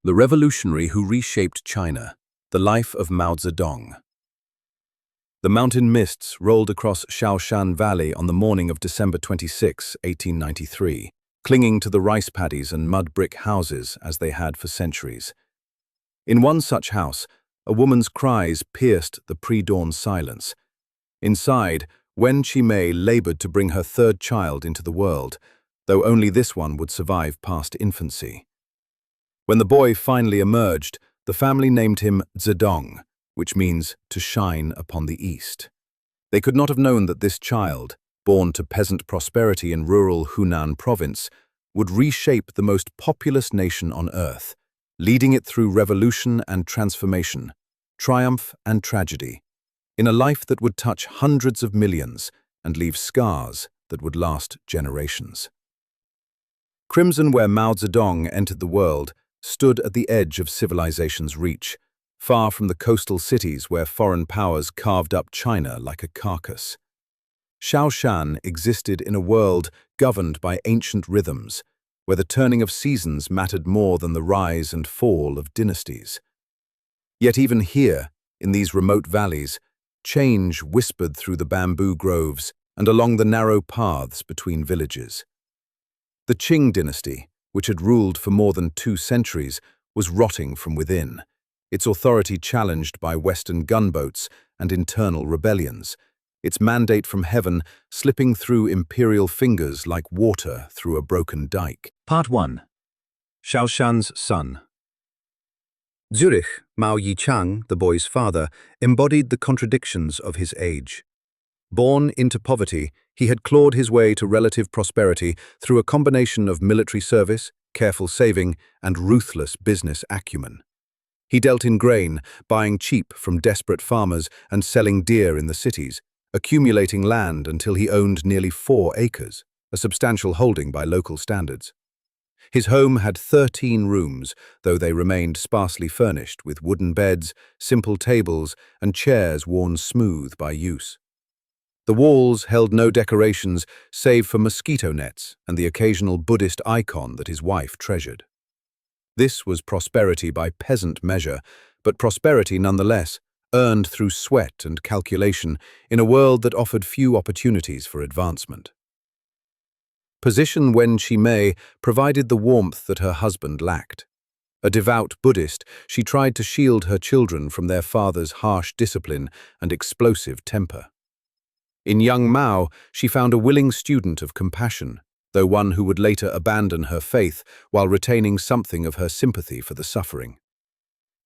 The revolutionary who reshaped China, the life of Mao Zedong. The mountain mists rolled across Shaoshan Valley on the morning of December 26, 1893, clinging to the rice paddies and mud brick houses as they had for centuries. In one such house, a woman's cries pierced the pre-dawn silence. Inside, Wen Qimei labored to bring her third child into the world, though only this one would survive past infancy. When the boy finally emerged, the family named him Zedong, which means to shine upon the east. They could not have known that this child, born to peasant prosperity in rural Hunan province, would reshape the most populous nation on earth, leading it through revolution and transformation, triumph and tragedy, in a life that would touch hundreds of millions and leave scars that would last generations. Crimson, where Mao Zedong entered the world, stood at the edge of civilization's reach, far from the coastal cities where foreign powers carved up China like a carcass. Shaoshan existed in a world governed by ancient rhythms, where the turning of seasons mattered more than the rise and fall of dynasties. Yet even here, in these remote valleys, change whispered through the bamboo groves and along the narrow paths between villages. The Qing dynasty, which had ruled for more than 2 centuries, was rotting from within, its authority challenged by Western gunboats and internal rebellions, its mandate from heaven slipping through imperial fingers like water through a broken dike. Part 1. Shaoshan's son. Zurich, Mao Yichang, the boy's father, embodied the contradictions of his age. Born into poverty, he had clawed his way to relative prosperity through a combination of military service, careful saving, and ruthless business acumen. He dealt in grain, buying cheap from desperate farmers and selling dear in the cities, accumulating land until he owned nearly 4 acres, a substantial holding by local standards. His home had 13 rooms, though they remained sparsely furnished with wooden beds, simple tables, and chairs worn smooth by use. The walls held no decorations save for mosquito nets and the occasional Buddhist icon that his wife treasured. This was prosperity by peasant measure, but prosperity nonetheless, earned through sweat and calculation in a world that offered few opportunities for advancement. Position Wen Qimei provided the warmth that her husband lacked. A devout Buddhist, she tried to shield her children from their father's harsh discipline and explosive temper. In young Mao, she found a willing student of compassion, though one who would later abandon her faith while retaining something of her sympathy for the suffering.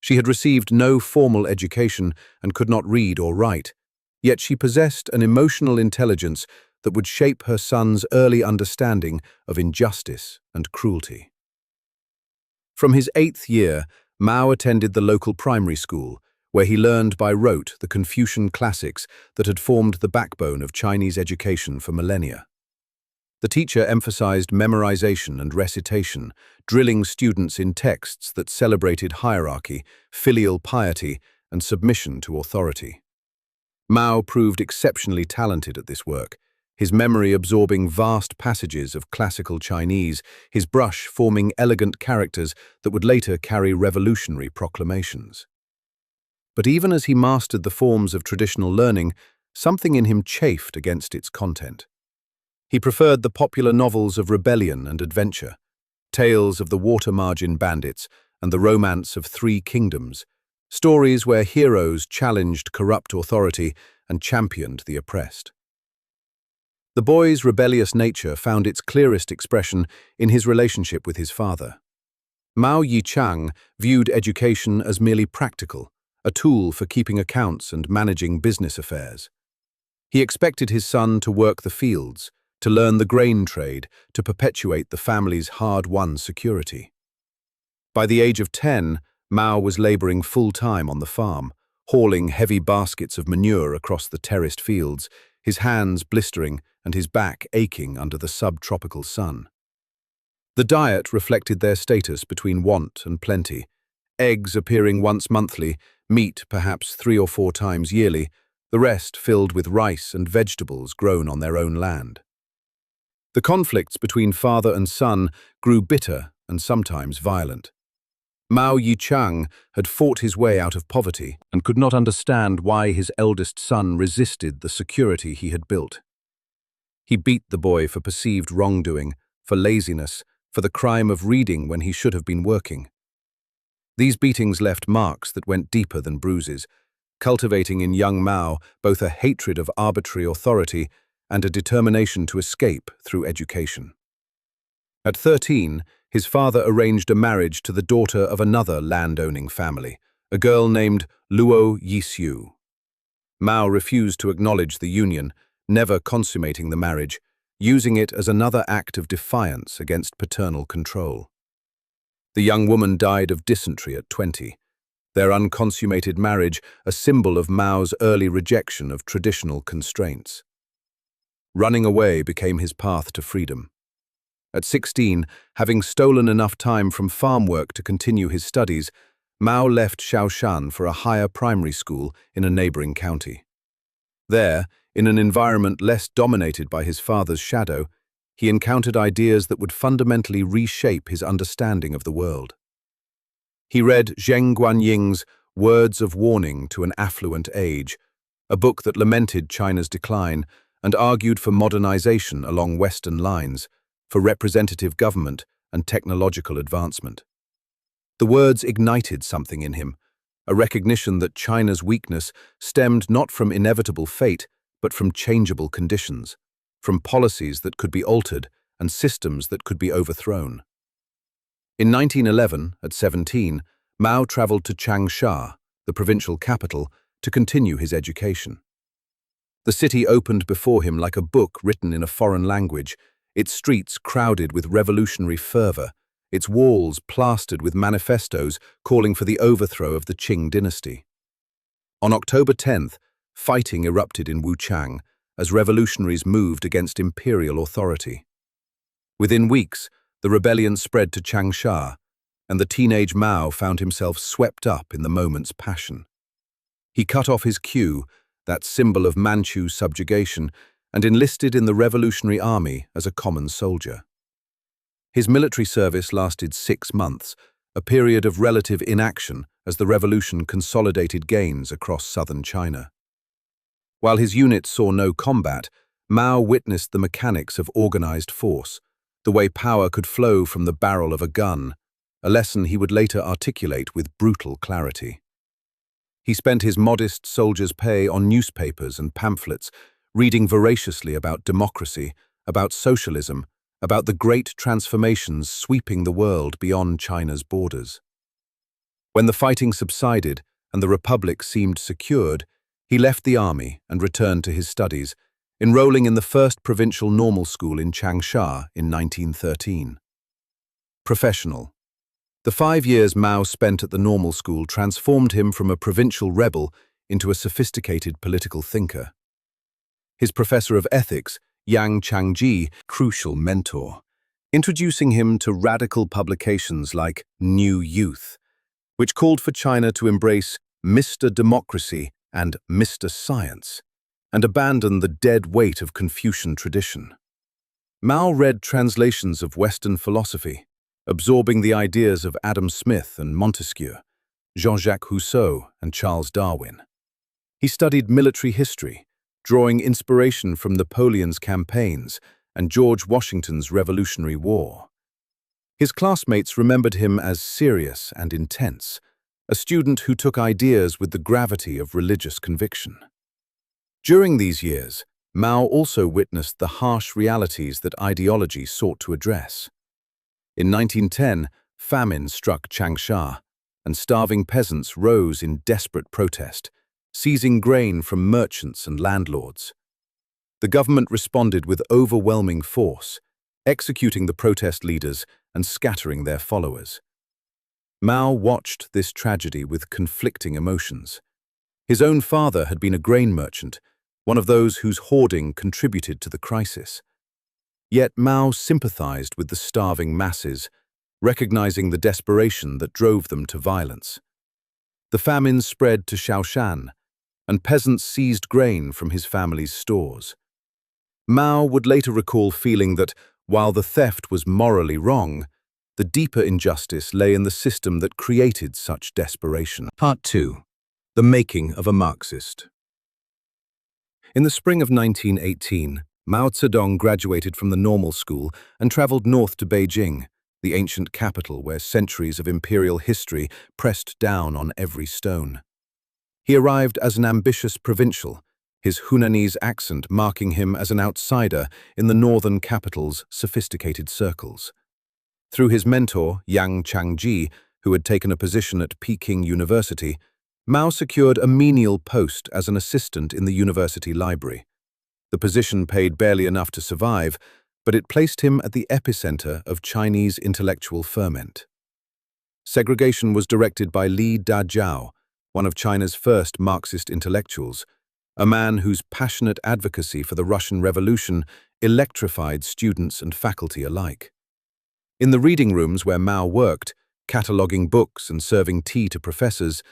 She had received no formal education and could not read or write, yet she possessed an emotional intelligence that would shape her son's early understanding of injustice and cruelty. From his 8th year, Mao attended the local primary school, where he learned by rote the Confucian classics that had formed the backbone of Chinese education for millennia. The teacher emphasized memorization and recitation, drilling students in texts that celebrated hierarchy, filial piety, and submission to authority. Mao proved exceptionally talented at this work, his memory absorbing vast passages of classical Chinese, his brush forming elegant characters that would later carry revolutionary proclamations. But even as he mastered the forms of traditional learning, something in him chafed against its content. He preferred the popular novels of rebellion and adventure, tales of the water margin bandits and the romance of 3 kingdoms, stories where heroes challenged corrupt authority and championed the oppressed. The boy's rebellious nature found its clearest expression in his relationship with his father. Mao Yichang viewed education as merely practical, a tool for keeping accounts and managing business affairs. He expected his son to work the fields, to learn the grain trade, to perpetuate the family's hard-won security. By the age of 10, Mao was laboring full-time on the farm, hauling heavy baskets of manure across the terraced fields, his hands blistering and his back aching under the subtropical sun. The diet reflected their status between want and plenty, eggs appearing once monthly, meat perhaps 3 or 4 times yearly, the rest filled with rice and vegetables grown on their own land. The conflicts between father and son grew bitter and sometimes violent. Mao Yichang had fought his way out of poverty and could not understand why his eldest son resisted the security he had built. He beat the boy for perceived wrongdoing, for laziness, for the crime of reading when he should have been working. These beatings left marks that went deeper than bruises, cultivating in young Mao both a hatred of arbitrary authority and a determination to escape through education. At 13, his father arranged a marriage to the daughter of another land-owning family, a girl named Luo Yisiu. Mao refused to acknowledge the union, never consummating the marriage, using it as another act of defiance against paternal control. The young woman died of dysentery at 20, their unconsummated marriage a symbol of Mao's early rejection of traditional constraints. Running away became his path to freedom. At 16, having stolen enough time from farm work to continue his studies, Mao left Shaoshan for a higher primary school in a neighboring county. There, in an environment less dominated by his father's shadow, he encountered ideas that would fundamentally reshape his understanding of the world. He read Zheng Guanying's Words of Warning to an Affluent Age, a book that lamented China's decline and argued for modernization along Western lines, for representative government and technological advancement. The words ignited something in him, a recognition that China's weakness stemmed not from inevitable fate, but from changeable conditions, from policies that could be altered and systems that could be overthrown. In 1911, at 17, Mao traveled to Changsha, the provincial capital, to continue his education. The city opened before him like a book written in a foreign language, its streets crowded with revolutionary fervor, its walls plastered with manifestos calling for the overthrow of the Qing dynasty. On October 10th, fighting erupted in Wuchang as revolutionaries moved against imperial authority. Within weeks, the rebellion spread to Changsha, and the teenage Mao found himself swept up in the moment's passion. He cut off his queue, that symbol of Manchu subjugation, and enlisted in the Revolutionary Army as a common soldier. His military service lasted 6 months, a period of relative inaction as the revolution consolidated gains across southern China. While his unit saw no combat, Mao witnessed the mechanics of organized force, the way power could flow from the barrel of a gun, a lesson he would later articulate with brutal clarity. He spent his modest soldier's pay on newspapers and pamphlets, reading voraciously about democracy, about socialism, about the great transformations sweeping the world beyond China's borders. When the fighting subsided and the republic seemed secured, he left the army and returned to his studies, enrolling in the first provincial normal school in Changsha in 1913. Professional. The 5 years Mao spent at the normal school transformed him from a provincial rebel into a sophisticated political thinker. His professor of ethics, Yang Changji, crucial mentor, introducing him to radical publications like New Youth, which called for China to embrace Mr. Democracy and Mr. Science, and abandon the dead weight of Confucian tradition. Mao read translations of Western philosophy, absorbing the ideas of Adam Smith and Montesquieu, Jean-Jacques Rousseau and Charles Darwin. He studied military history, drawing inspiration from Napoleon's campaigns and George Washington's Revolutionary War. His classmates remembered him as serious and intense, a student who took ideas with the gravity of religious conviction. During these years, Mao also witnessed the harsh realities that ideology sought to address. In 1910, famine struck Changsha, and starving peasants rose in desperate protest, seizing grain from merchants and landlords. The government responded with overwhelming force, executing the protest leaders and scattering their followers. Mao watched this tragedy with conflicting emotions. His own father had been a grain merchant, one of those whose hoarding contributed to the crisis. Yet Mao sympathized with the starving masses, recognizing the desperation that drove them to violence. The famine spread to Shaoshan, and peasants seized grain from his family's stores. Mao would later recall feeling that, while the theft was morally wrong, The deeper injustice lay in the system that created such desperation. Part 2. The making of a Marxist. In the spring of 1918, Mao Zedong graduated from the normal school and traveled north to Beijing, the ancient capital where centuries of imperial history pressed down on every stone. He arrived as an ambitious provincial, his Hunanese accent marking him as an outsider in the northern capital's sophisticated circles. Through his mentor, Yang Changji, who had taken a position at Peking University, Mao secured a menial post as an assistant in the university library. The position paid barely enough to survive, but it placed him at the epicenter of Chinese intellectual ferment. Segregation was directed by Li Dajiao, one of China's first Marxist intellectuals, a man whose passionate advocacy for the Russian Revolution electrified students and faculty alike. In the reading rooms where Mao worked, cataloging books and serving tea to professors,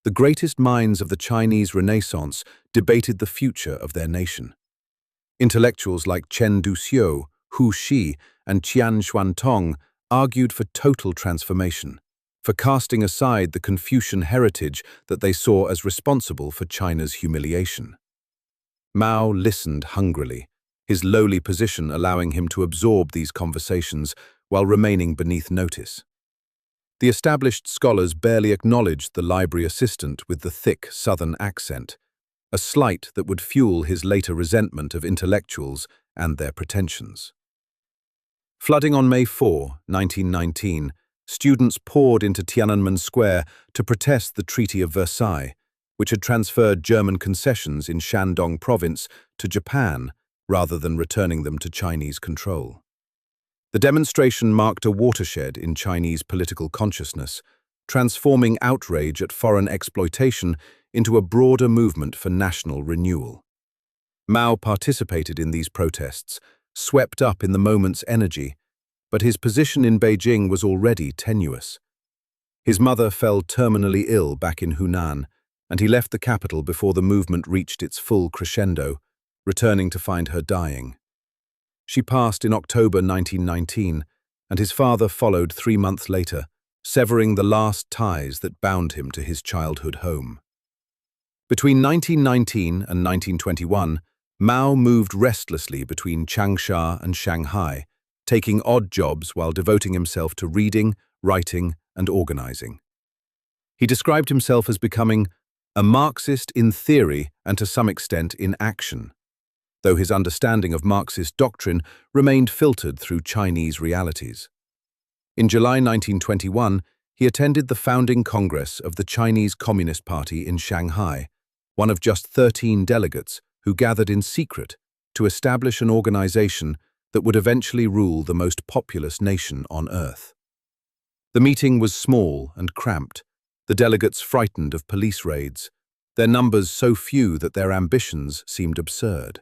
the greatest minds of the Chinese Renaissance debated the future of their nation. Intellectuals like Chen Duxiu, Hu Xi, and Qian Xuantong argued for total transformation, for casting aside the Confucian heritage that they saw as responsible for China's humiliation. Mao listened hungrily, his lowly position allowing him to absorb these conversations while remaining beneath notice. The established scholars barely acknowledged the library assistant with the thick southern accent, a slight that would fuel his later resentment of intellectuals and their pretensions. Flooding on May 4, 1919, students poured into Tiananmen Square to protest the Treaty of Versailles, which had transferred German concessions in Shandong province to Japan rather than returning them to Chinese control. The demonstration marked a watershed in Chinese political consciousness, transforming outrage at foreign exploitation into a broader movement for national renewal. Mao participated in these protests, swept up in the moment's energy, but his position in Beijing was already tenuous. His mother fell terminally ill back in Hunan, and he left the capital before the movement reached its full crescendo, returning to find her dying. She passed in October 1919, and his father followed 3 months later, severing the last ties that bound him to his childhood home. Between 1919 and 1921, Mao moved restlessly between Changsha and Shanghai, taking odd jobs while devoting himself to reading, writing, and organizing. He described himself as becoming a Marxist in theory and to some extent in action, though his understanding of Marxist doctrine remained filtered through Chinese realities. In July 1921, he attended the founding Congress of the Chinese Communist Party in Shanghai, one of just 13 delegates who gathered in secret to establish an organization that would eventually rule the most populous nation on earth. The meeting was small and cramped, the delegates frightened of police raids, their numbers so few that their ambitions seemed absurd.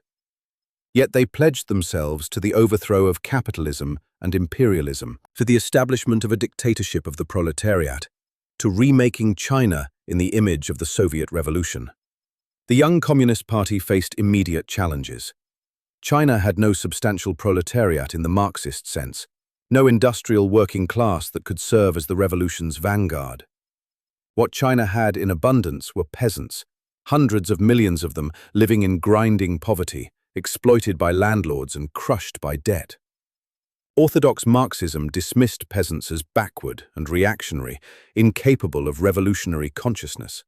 Yet they pledged themselves to the overthrow of capitalism and imperialism, to the establishment of a dictatorship of the proletariat, to remaking China in the image of the Soviet Revolution. The young Communist Party faced immediate challenges. China had no substantial proletariat in the Marxist sense, no industrial working class that could serve as the revolution's vanguard. What China had in abundance were peasants, hundreds of millions of them living in grinding poverty, exploited by landlords and crushed by debt. Orthodox Marxism dismissed peasants as backward and reactionary, incapable of revolutionary consciousness.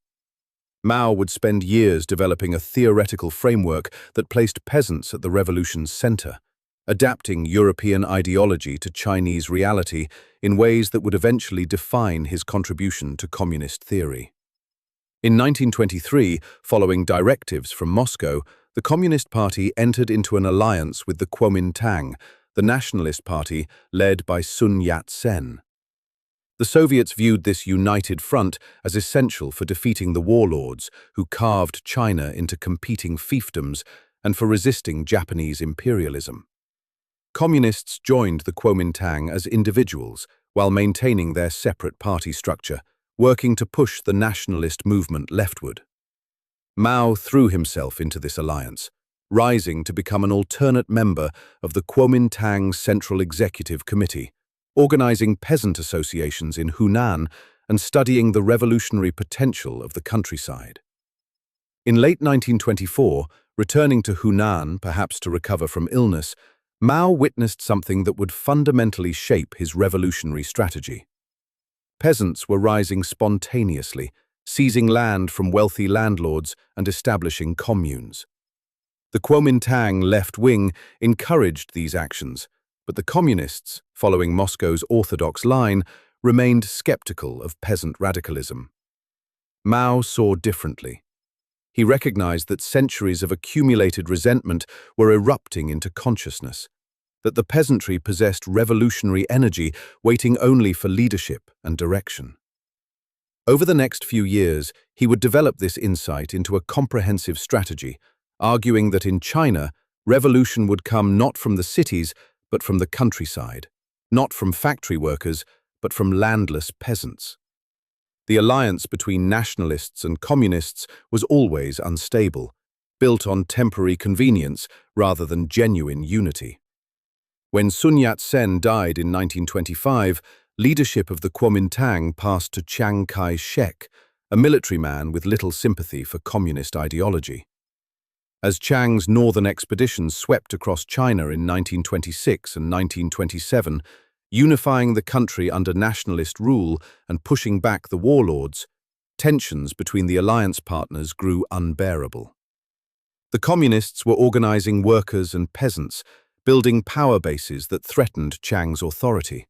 Mao would spend years developing a theoretical framework that placed peasants at the revolution's center, adapting European ideology to Chinese reality in ways that would eventually define his contribution to communist theory. In 1923, following directives from Moscow, the Communist Party entered into an alliance with the Kuomintang, the nationalist party led by Sun Yat-sen. The Soviets viewed this united front as essential for defeating the warlords who carved China into competing fiefdoms and for resisting Japanese imperialism. Communists joined the Kuomintang as individuals while maintaining their separate party structure, working to push the nationalist movement leftward. Mao threw himself into this alliance, rising to become an alternate member of the Kuomintang Central Executive Committee, organizing peasant associations in Hunan and studying the revolutionary potential of the countryside. In late 1924, returning to Hunan, perhaps to recover from illness, Mao witnessed something that would fundamentally shape his revolutionary strategy. Peasants were rising spontaneously, seizing land from wealthy landlords and establishing communes. The Kuomintang left wing encouraged these actions, but the communists, following Moscow's orthodox line, remained skeptical of peasant radicalism. Mao saw differently. He recognized that centuries of accumulated resentment were erupting into consciousness, that the peasantry possessed revolutionary energy waiting only for leadership and direction. Over the next few years, he would develop this insight into a comprehensive strategy, arguing that in China, revolution would come not from the cities, but from the countryside, not from factory workers, but from landless peasants. The alliance between nationalists and communists was always unstable, built on temporary convenience rather than genuine unity. When Sun Yat-sen died in 1925, leadership of the Kuomintang passed to Chiang Kai-shek, a military man with little sympathy for communist ideology. As Chiang's northern expeditions swept across China in 1926 and 1927, unifying the country under nationalist rule and pushing back the warlords, tensions between the alliance partners grew unbearable. The communists were organizing workers and peasants, building power bases that threatened Chiang's authority.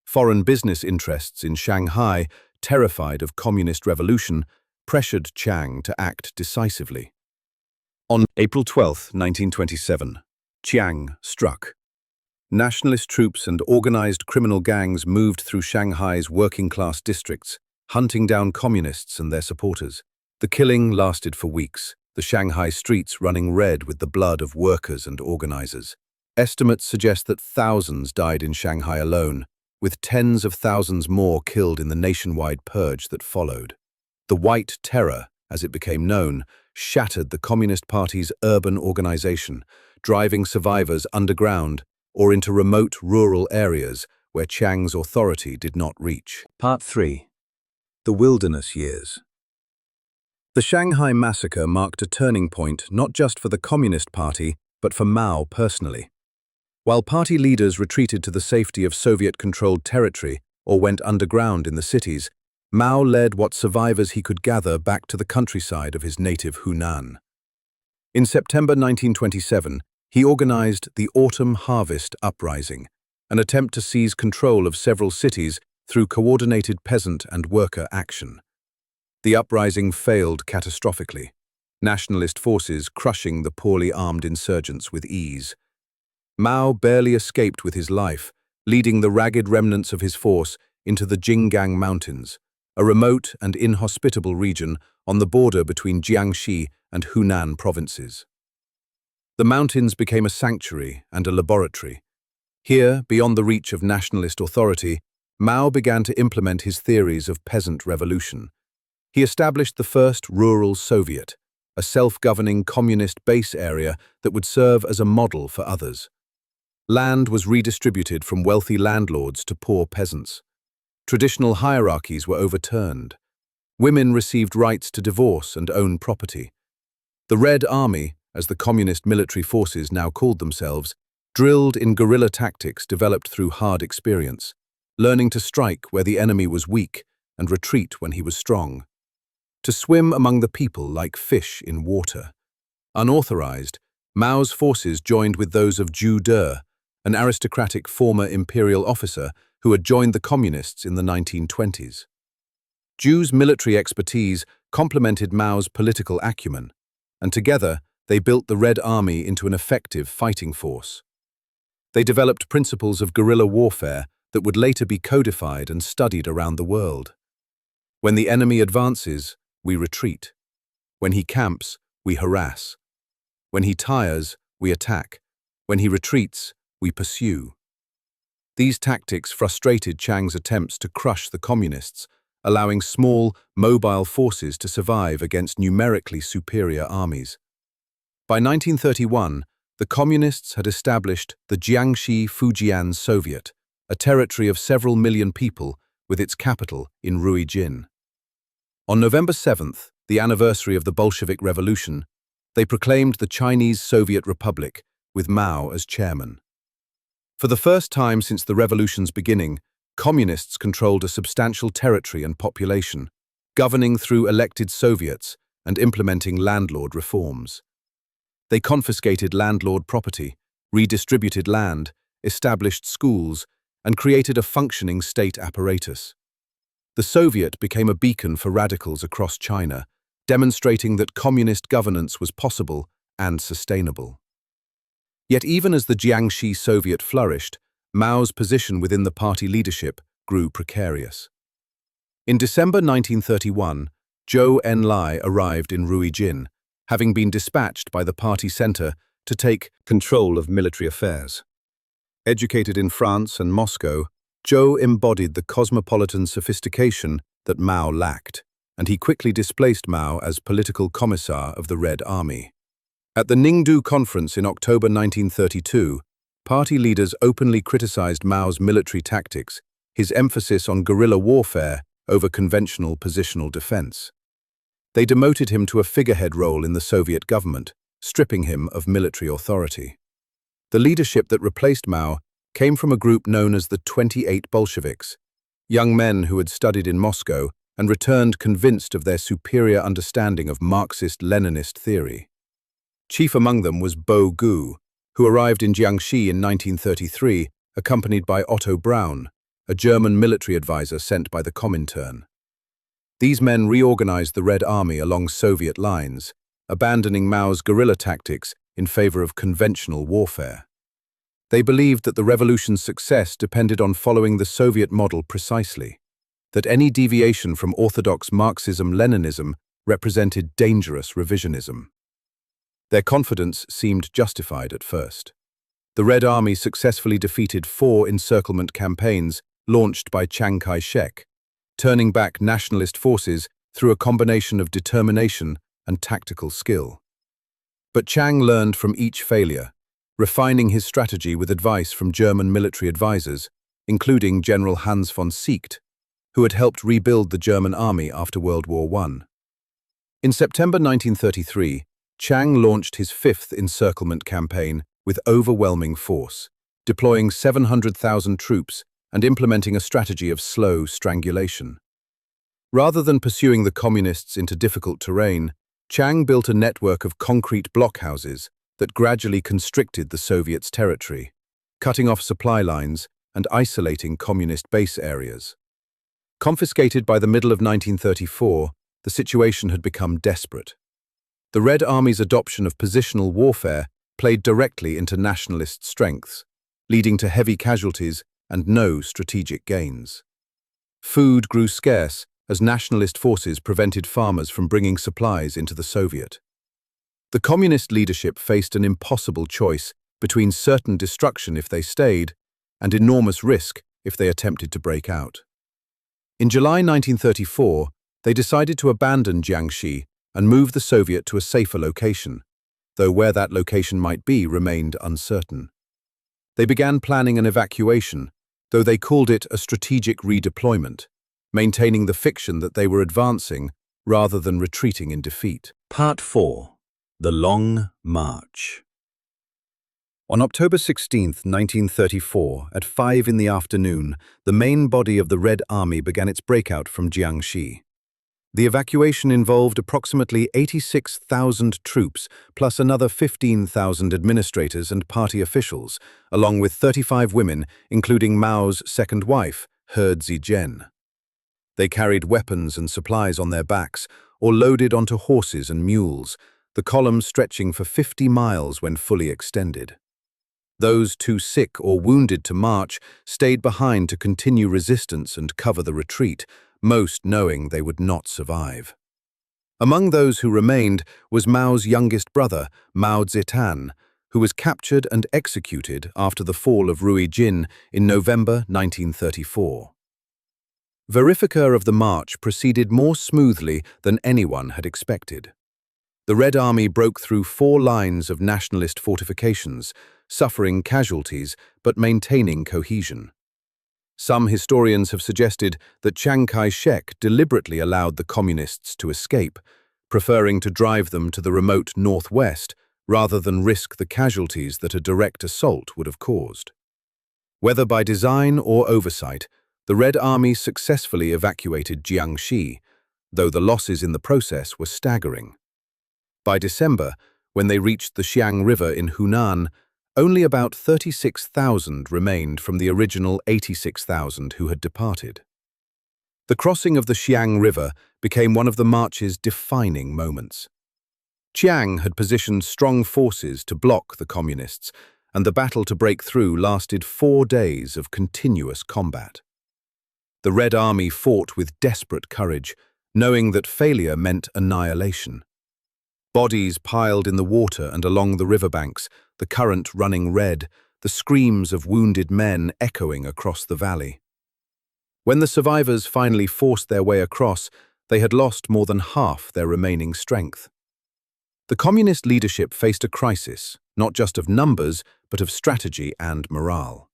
Foreign business interests in Shanghai, terrified of communist revolution, pressured Chiang to act decisively. On April 12, 1927, Chiang struck. Nationalist troops and organized criminal gangs moved through Shanghai's working-class districts, hunting down communists and their supporters. The killing lasted for weeks, the Shanghai streets running red with the blood of workers and organizers. Estimates suggest that thousands died in Shanghai alone, with tens of thousands more killed in the nationwide purge that followed. The White Terror, as it became known, shattered the Communist Party's urban organization, driving survivors underground or into remote rural areas where Chiang's authority did not reach. Part 3. The Wilderness Years. The Shanghai massacre marked a turning point not just for the Communist Party, but for Mao personally. While party leaders retreated to the safety of Soviet-controlled territory or went underground in the cities, Mao led what survivors he could gather back to the countryside of his native Hunan. In September 1927, he organized the Autumn Harvest Uprising, an attempt to seize control of several cities through coordinated peasant and worker action. The uprising failed catastrophically, nationalist forces crushing the poorly armed insurgents with ease. Mao barely escaped with his life, leading the ragged remnants of his force into the Jinggang Mountains, a remote and inhospitable region on the border between Jiangxi and Hunan provinces. The mountains became a sanctuary and a laboratory. Here, beyond the reach of nationalist authority, Mao began to implement his theories of peasant revolution. He established the first rural Soviet, a self-governing communist base area that would serve as a model for others. Land was redistributed from wealthy landlords to poor peasants. Traditional hierarchies were overturned. Women received rights to divorce and own property. The Red Army, as the communist military forces now called themselves, drilled in guerrilla tactics developed through hard experience, learning to strike where the enemy was weak and retreat when he was strong. To swim among the people like fish in water. Unauthorized, Mao's forces joined with those of Zhu De, an aristocratic former imperial officer who had joined the communists in the 1920s. Zhu's military expertise complemented Mao's political acumen, and together they built the Red Army into an effective fighting force. They developed principles of guerrilla warfare that would later be codified and studied around the world. When the enemy advances, we retreat. When he camps, we harass. When he tires, we attack. When he retreats, we pursue. These tactics frustrated Chiang's attempts to crush the communists, allowing small, mobile forces to survive against numerically superior armies. By 1931, the communists had established the Jiangxi Fujian Soviet, a territory of several million people with its capital in Ruijin. On November 7th, the anniversary of the Bolshevik Revolution, they proclaimed the Chinese Soviet Republic, with Mao as chairman. For the first time since the revolution's beginning, communists controlled a substantial territory and population, governing through elected Soviets and implementing landlord reforms. They confiscated landlord property, redistributed land, established schools, and created a functioning state apparatus. The Soviet became a beacon for radicals across China, demonstrating that communist governance was possible and sustainable. Yet even as the Jiangxi Soviet flourished, Mao's position within the party leadership grew precarious. In December 1931, Zhou Enlai arrived in Ruijin, having been dispatched by the party center to take control of military affairs. Educated in France and Moscow, Zhou embodied the cosmopolitan sophistication that Mao lacked, and he quickly displaced Mao as political commissar of the Red Army. At the Ningdu Conference in October 1932, party leaders openly criticized Mao's military tactics, his emphasis on guerrilla warfare over conventional positional defense. They demoted him to a figurehead role in the Soviet government, stripping him of military authority. The leadership that replaced Mao came from a group known as the 28 Bolsheviks, young men who had studied in Moscow and returned convinced of their superior understanding of Marxist-Leninist theory. Chief among them was Bo Gu, who arrived in Jiangxi in 1933, accompanied by Otto Braun, a German military advisor sent by the Comintern. These men reorganized the Red Army along Soviet lines, abandoning Mao's guerrilla tactics in favor of conventional warfare. They believed that the revolution's success depended on following the Soviet model precisely, that any deviation from orthodox Marxism-Leninism represented dangerous revisionism. Their confidence seemed justified at first. The Red Army successfully defeated 4 encirclement campaigns launched by Chiang Kai-shek, turning back nationalist forces through a combination of determination and tactical skill. But Chiang learned from each failure, refining his strategy with advice from German military advisors, including General Hans von Seeckt, who had helped rebuild the German army after World War I. In September 1933, Chiang launched his 5th encirclement campaign with overwhelming force, deploying 700,000 troops and implementing a strategy of slow strangulation. Rather than pursuing the communists into difficult terrain, Chiang built a network of concrete blockhouses that gradually constricted the Soviets' territory, cutting off supply lines and isolating communist base areas. Confiscated by the middle of 1934, the situation had become desperate. The Red Army's adoption of positional warfare played directly into nationalist strengths, leading to heavy casualties and no strategic gains. Food grew scarce as nationalist forces prevented farmers from bringing supplies into the Soviet. The communist leadership faced an impossible choice between certain destruction if they stayed and enormous risk if they attempted to break out. In July 1934, they decided to abandon Jiangxi and move the Soviet to a safer location, though where that location might be remained uncertain. They began planning an evacuation, though they called it a strategic redeployment, maintaining the fiction that they were advancing rather than retreating in defeat. Part 4. The Long March. On October 16, 1934, at 5 in the afternoon, the main body of the Red Army began its breakout from Jiangxi. The evacuation involved approximately 86,000 troops, plus another 15,000 administrators and party officials, along with 35 women, including Mao's second wife, He Zizhen. They carried weapons and supplies on their backs, or loaded onto horses and mules, the column stretching for 50 miles when fully extended. Those too sick or wounded to march stayed behind to continue resistance and cover the retreat, most knowing they would not survive. Among those who remained was Mao's youngest brother, Mao Zedong, who was captured and executed after the fall of Ruijin in November 1934. Verifica of the march proceeded more smoothly than anyone had expected. The Red Army broke through 4 lines of nationalist fortifications, suffering casualties but maintaining cohesion. Some historians have suggested that Chiang Kai-shek deliberately allowed the communists to escape, preferring to drive them to the remote northwest rather than risk the casualties that a direct assault would have caused. Whether by design or oversight, the Red Army successfully evacuated Jiangxi, though the losses in the process were staggering. By December, when they reached the Xiang River in Hunan, only about 36,000 remained from the original 86,000 who had departed. The crossing of the Xiang River became one of the march's defining moments. Chiang had positioned strong forces to block the communists, and the battle to break through lasted 4 days of continuous combat. The Red Army fought with desperate courage, knowing that failure meant annihilation. Bodies piled in the water and along the riverbanks, the current running red, the screams of wounded men echoing across the valley. When the survivors finally forced their way across, they had lost more than half their remaining strength. The communist leadership faced a crisis, not just of numbers, but of strategy and morale.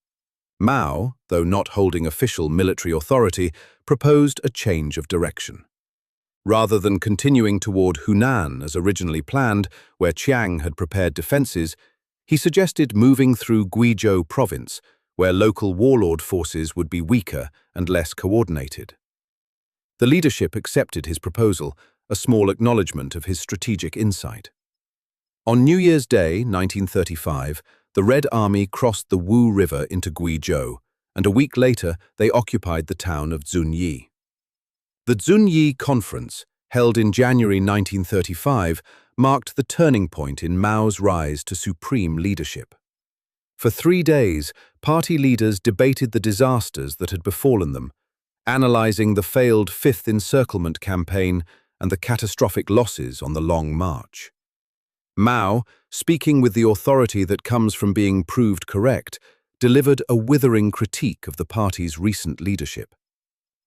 Mao, though not holding official military authority, proposed a change of direction. Rather than continuing toward Hunan as originally planned, where Chiang had prepared defenses, he suggested moving through Guizhou province, where local warlord forces would be weaker and less coordinated. The leadership accepted his proposal, a small acknowledgement of his strategic insight. On New Year's Day, 1935, the Red Army crossed the Wu River into Guizhou, and a week later they occupied the town of Zunyi. The Zunyi Conference, held in January 1935, marked the turning point in Mao's rise to supreme leadership. For 3 days, party leaders debated the disasters that had befallen them, analyzing the failed Fifth Encirclement campaign and the catastrophic losses on the Long March. Mao, speaking with the authority that comes from being proved correct, delivered a withering critique of the party's recent leadership.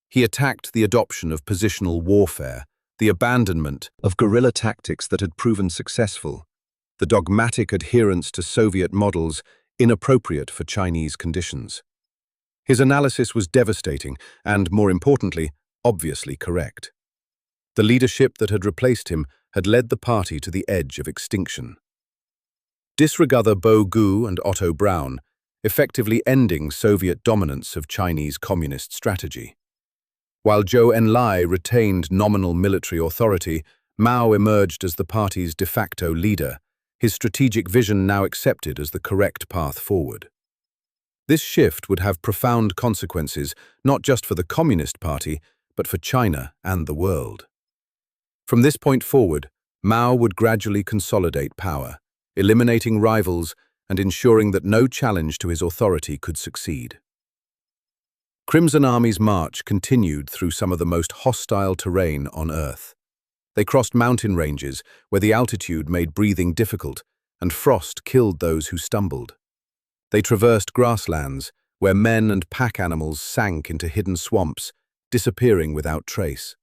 He attacked the adoption of positional warfare, the abandonment of guerrilla tactics that had proven successful, the dogmatic adherence to Soviet models inappropriate for Chinese conditions. His analysis was devastating and, more importantly, obviously correct. The leadership that had replaced him had led the party to the edge of extinction. Disregard Bo Gu and Otto Braun, effectively ending Soviet dominance of Chinese communist strategy. While Zhou Enlai retained nominal military authority, Mao emerged as the party's de facto leader, his strategic vision now accepted as the correct path forward. This shift would have profound consequences not just for the Communist Party, but for China and the world. From this point forward, Mao would gradually consolidate power, eliminating rivals and ensuring that no challenge to his authority could succeed. Crimson Army's march continued through some of the most hostile terrain on Earth. They crossed mountain ranges where the altitude made breathing difficult and frost killed those who stumbled. They traversed grasslands where men and pack animals sank into hidden swamps, disappearing without trace.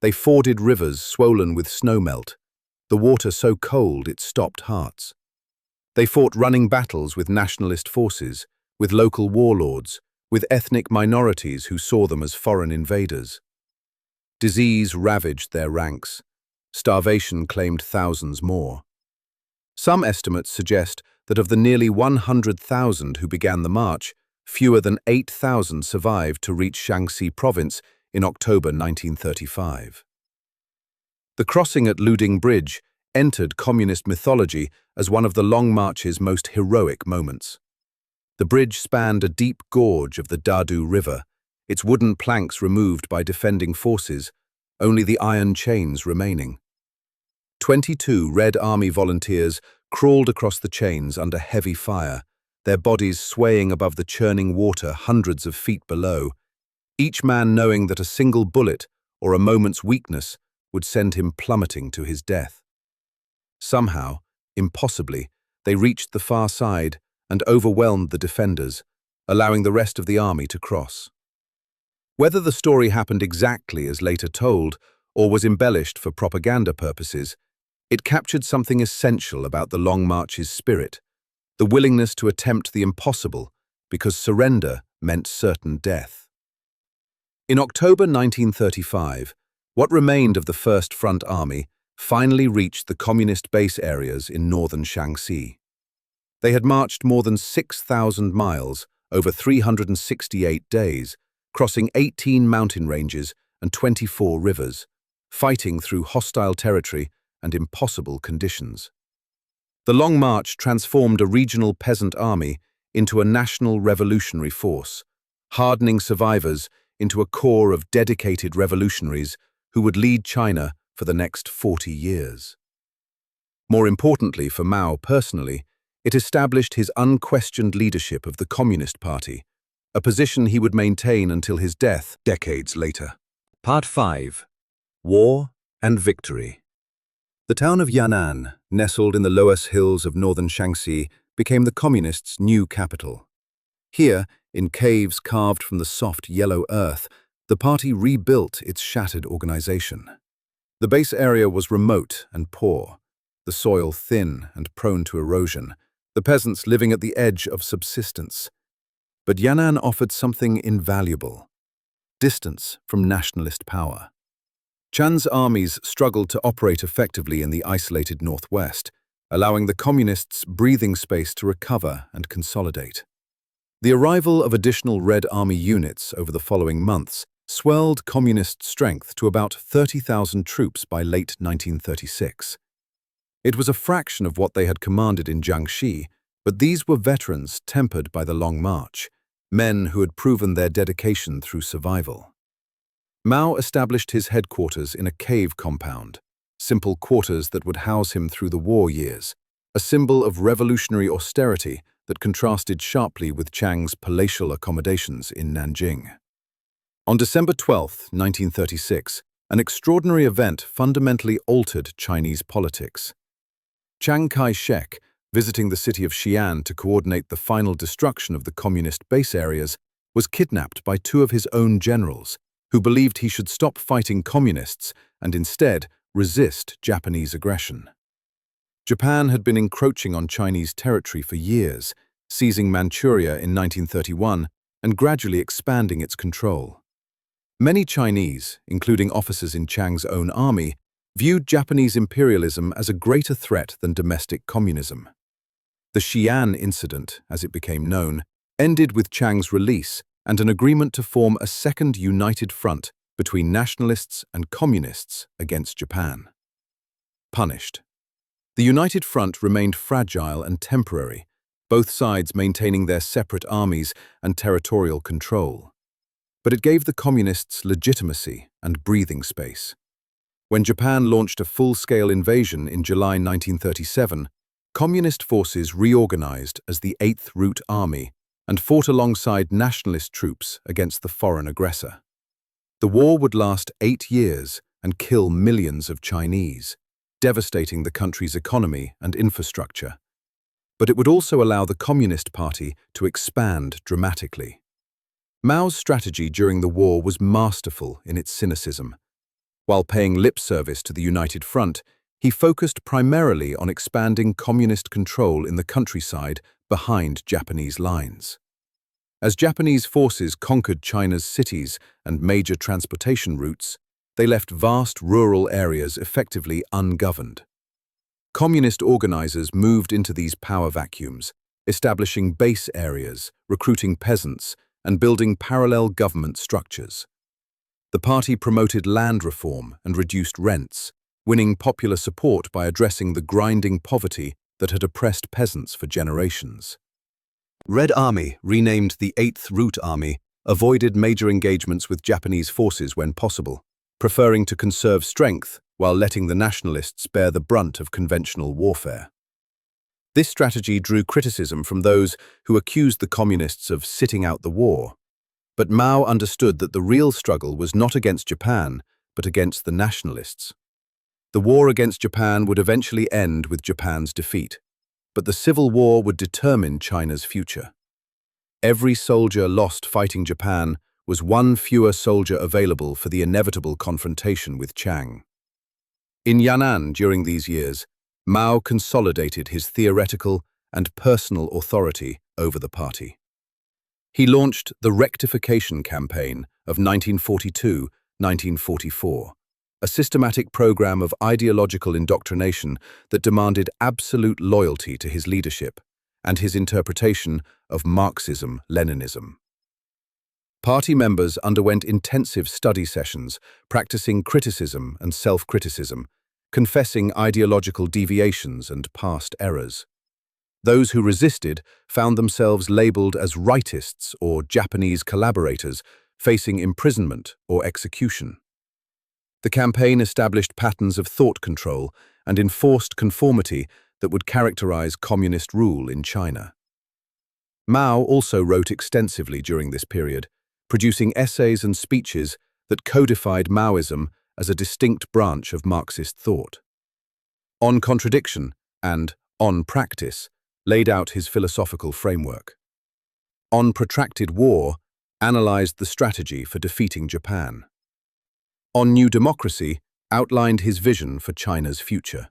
They forded rivers swollen with snowmelt, the water so cold it stopped hearts. They fought running battles with nationalist forces, with local warlords, with ethnic minorities who saw them as foreign invaders. Disease ravaged their ranks. Starvation claimed thousands more. Some estimates suggest that of the nearly 100,000 who began the march, fewer than 8,000 survived to reach Shaanxi province in October 1935. The crossing at Luding Bridge entered communist mythology as one of the Long March's most heroic moments. The bridge spanned a deep gorge of the Dadu River, its wooden planks removed by defending forces, only the iron chains remaining. 22 Red Army volunteers crawled across the chains under heavy fire, their bodies swaying above the churning water hundreds of feet below, each man knowing that a single bullet or a moment's weakness would send him plummeting to his death. Somehow, impossibly, they reached the far side and overwhelmed the defenders, allowing the rest of the army to cross. Whether the story happened exactly as later told, or was embellished for propaganda purposes, it captured something essential about the Long March's spirit, the willingness to attempt the impossible, because surrender meant certain death. In October 1935, what remained of the First Front Army finally reached the communist base areas in northern Shaanxi. They had marched more than 6,000 miles over 368 days, crossing 18 mountain ranges and 24 rivers, fighting through hostile territory and impossible conditions. The Long March transformed a regional peasant army into a national revolutionary force, hardening survivors into a core of dedicated revolutionaries who would lead China for the next 40 years. More importantly for Mao personally, it established his unquestioned leadership of the Communist Party, a position he would maintain until his death decades later. Part 5. War and Victory. The town of Yan'an, nestled in the Loess Hills of northern Shaanxi, became the Communists' new capital. Here, in caves carved from the soft yellow earth, the party rebuilt its shattered organization. The base area was remote and poor, the soil thin and prone to erosion, the peasants living at the edge of subsistence. But Yan'an offered something invaluable: distance from nationalist power. Chan's armies struggled to operate effectively in the isolated northwest, allowing the communists breathing space to recover and consolidate. The arrival of additional Red Army units over the following months swelled communist strength to about 30,000 troops by late 1936. It was a fraction of what they had commanded in Jiangxi, but these were veterans tempered by the Long March, men who had proven their dedication through survival. Mao established his headquarters in a cave compound, simple quarters that would house him through the war years, a symbol of revolutionary austerity that contrasted sharply with Chiang's palatial accommodations in Nanjing. On December 12, 1936, an extraordinary event fundamentally altered Chinese politics. Chiang Kai-shek, visiting the city of Xi'an to coordinate the final destruction of the communist base areas, was kidnapped by two of his own generals, who believed he should stop fighting communists and instead resist Japanese aggression. Japan had been encroaching on Chinese territory for years, seizing Manchuria in 1931 and gradually expanding its control. Many Chinese, including officers in Chiang's own army, viewed Japanese imperialism as a greater threat than domestic communism. The Xi'an incident, as it became known, ended with Chiang's release and an agreement to form a second united front between nationalists and communists against Japan. Punished. The United Front remained fragile and temporary, both sides maintaining their separate armies and territorial control. But it gave the communists legitimacy and breathing space. When Japan launched a full-scale invasion in July 1937, communist forces reorganized as the Eighth Route Army and fought alongside nationalist troops against the foreign aggressor. The war would last 8 years and kill millions of Chinese, devastating the country's economy and infrastructure. But it would also allow the Communist Party to expand dramatically. Mao's strategy during the war was masterful in its cynicism. While paying lip service to the United Front, he focused primarily on expanding communist control in the countryside behind Japanese lines. As Japanese forces conquered China's cities and major transportation routes, they left vast rural areas effectively ungoverned. Communist organizers moved into these power vacuums, establishing base areas, recruiting peasants, and building parallel government structures. The party promoted land reform and reduced rents, winning popular support by addressing the grinding poverty that had oppressed peasants for generations. Red Army, renamed the Eighth Route Army, avoided major engagements with Japanese forces when possible, preferring to conserve strength while letting the nationalists bear the brunt of conventional warfare. This strategy drew criticism from those who accused the communists of sitting out the war. But Mao understood that the real struggle was not against Japan, but against the nationalists. The war against Japan would eventually end with Japan's defeat, but the Civil War would determine China's future. Every soldier lost fighting Japan was one fewer soldier available for the inevitable confrontation with Chiang. In Yan'an during these years, Mao consolidated his theoretical and personal authority over the party. He launched the Rectification Campaign of 1942-1944, a systematic program of ideological indoctrination that demanded absolute loyalty to his leadership and his interpretation of Marxism-Leninism. Party members underwent intensive study sessions, practicing criticism and self-criticism, confessing ideological deviations and past errors. Those who resisted found themselves labeled as rightists or Japanese collaborators, facing imprisonment or execution. The campaign established patterns of thought control and enforced conformity that would characterize communist rule in China. Mao also wrote extensively during this period, producing essays and speeches that codified Maoism as a distinct branch of Marxist thought. On Contradiction and On Practice laid out his philosophical framework. On Protracted War analyzed the strategy for defeating Japan. On New Democracy outlined his vision for China's future.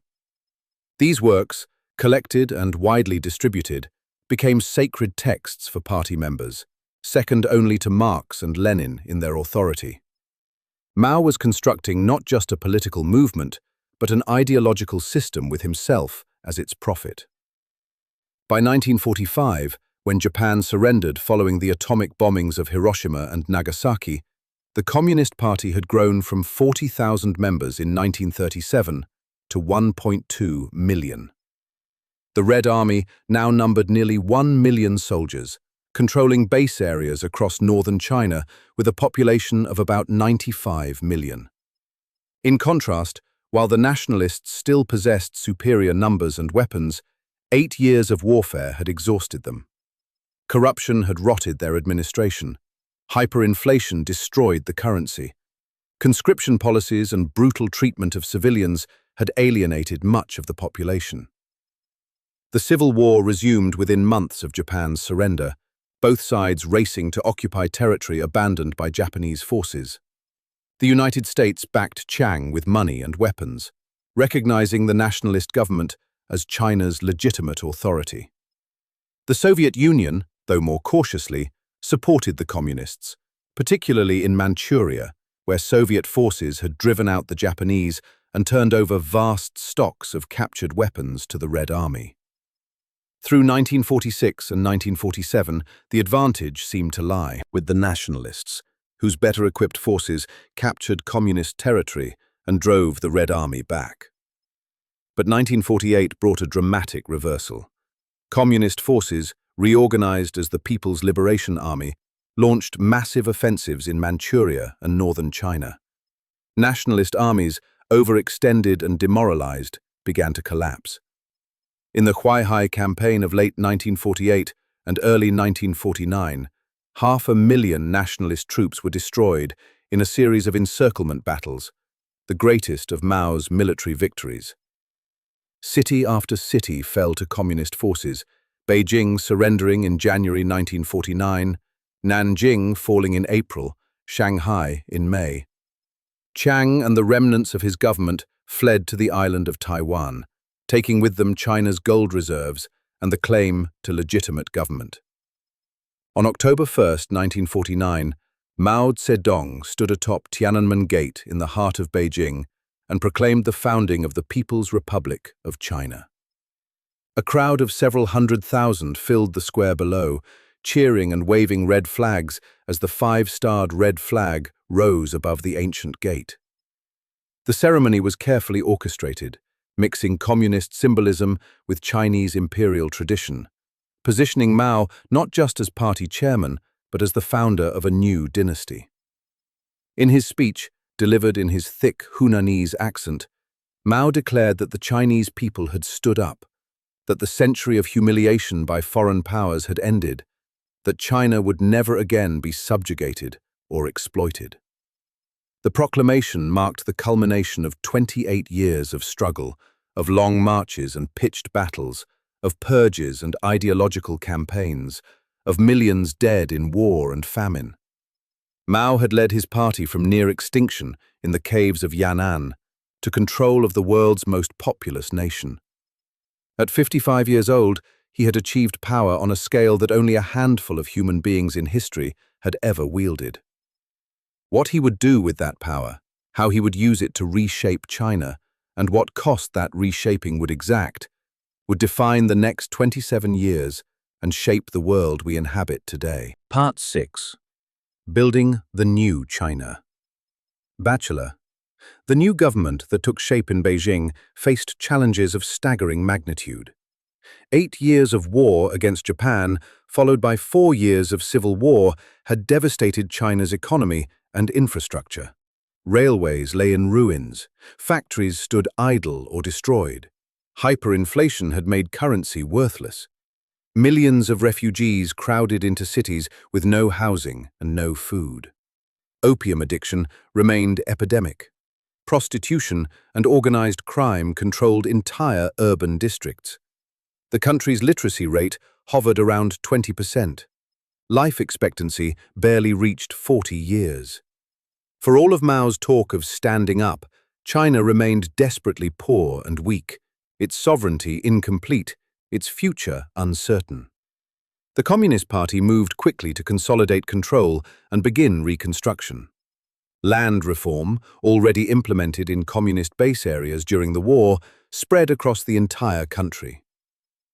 These works, collected and widely distributed, became sacred texts for party members, second only to Marx and Lenin in their authority. Mao was constructing not just a political movement, but an ideological system with himself as its prophet. By 1945, when Japan surrendered following the atomic bombings of Hiroshima and Nagasaki, the Communist Party had grown from 40,000 members in 1937 to 1.2 million. The Red Army now numbered nearly 1 million soldiers, controlling base areas across northern China with a population of about 95 million. In contrast, while the nationalists still possessed superior numbers and weapons, 8 years of warfare had exhausted them. Corruption had rotted their administration. Hyperinflation destroyed the currency. Conscription policies and brutal treatment of civilians had alienated much of the population. The civil war resumed within months of Japan's surrender, both sides racing to occupy territory abandoned by Japanese forces. The United States backed Chiang with money and weapons, recognizing the nationalist government as China's legitimate authority. The Soviet Union, though more cautiously, supported the communists, particularly in Manchuria, where Soviet forces had driven out the Japanese and turned over vast stocks of captured weapons to the Red Army. Through 1946 and 1947, the advantage seemed to lie with the nationalists, whose better-equipped forces captured communist territory and drove the Red Army back. But 1948 brought a dramatic reversal. Communist forces, reorganized as the People's Liberation Army, launched massive offensives in Manchuria and northern China. Nationalist armies, overextended and demoralized, began to collapse. In the Huaihai campaign of late 1948 and early 1949, 500,000 nationalist troops were destroyed in a series of encirclement battles, the greatest of Mao's military victories. City after city fell to communist forces, Beijing surrendering in January 1949, Nanjing falling in April, Shanghai in May. Chiang and the remnants of his government fled to the island of Taiwan, taking with them China's gold reserves and the claim to legitimate government. On October 1, 1949, Mao Zedong stood atop Tiananmen Gate in the heart of Beijing and proclaimed the founding of the People's Republic of China. A crowd of several 100,000 filled the square below, cheering and waving red flags as the 5-starred red flag rose above the ancient gate. The ceremony was carefully orchestrated, mixing communist symbolism with Chinese imperial tradition, positioning Mao not just as party chairman, but as the founder of a new dynasty. In his speech, delivered in his thick Hunanese accent, Mao declared that the Chinese people had stood up, that the century of humiliation by foreign powers had ended, that China would never again be subjugated or exploited. The proclamation marked the culmination of 28 years of struggle, of long marches and pitched battles, of purges and ideological campaigns, of millions dead in war and famine. Mao had led his party from near extinction in the caves of Yan'an to control of the world's most populous nation. At 55 years old, he had achieved power on a scale that only a handful of human beings in history had ever wielded. What he would do with that power, how he would use it to reshape China, and what cost that reshaping would exact, would define the next 27 years and shape the world we inhabit today. Part 6. Building the New China. Bachelor. The new government that took shape in Beijing faced challenges of staggering magnitude. 8 years of war against Japan, followed by 4 years of civil war, had devastated China's economy and infrastructure. Railways lay in ruins, factories stood idle or destroyed. Hyperinflation had made currency worthless. Millions of refugees crowded into cities with no housing and no food. Opium addiction remained epidemic. Prostitution and organized crime controlled entire urban districts. The country's literacy rate hovered around 20%. Life expectancy barely reached 40 years. For all of Mao's talk of standing up, China remained desperately poor and weak, its sovereignty incomplete, its future uncertain. The Communist Party moved quickly to consolidate control and begin reconstruction. Land reform, already implemented in communist base areas during the war, spread across the entire country.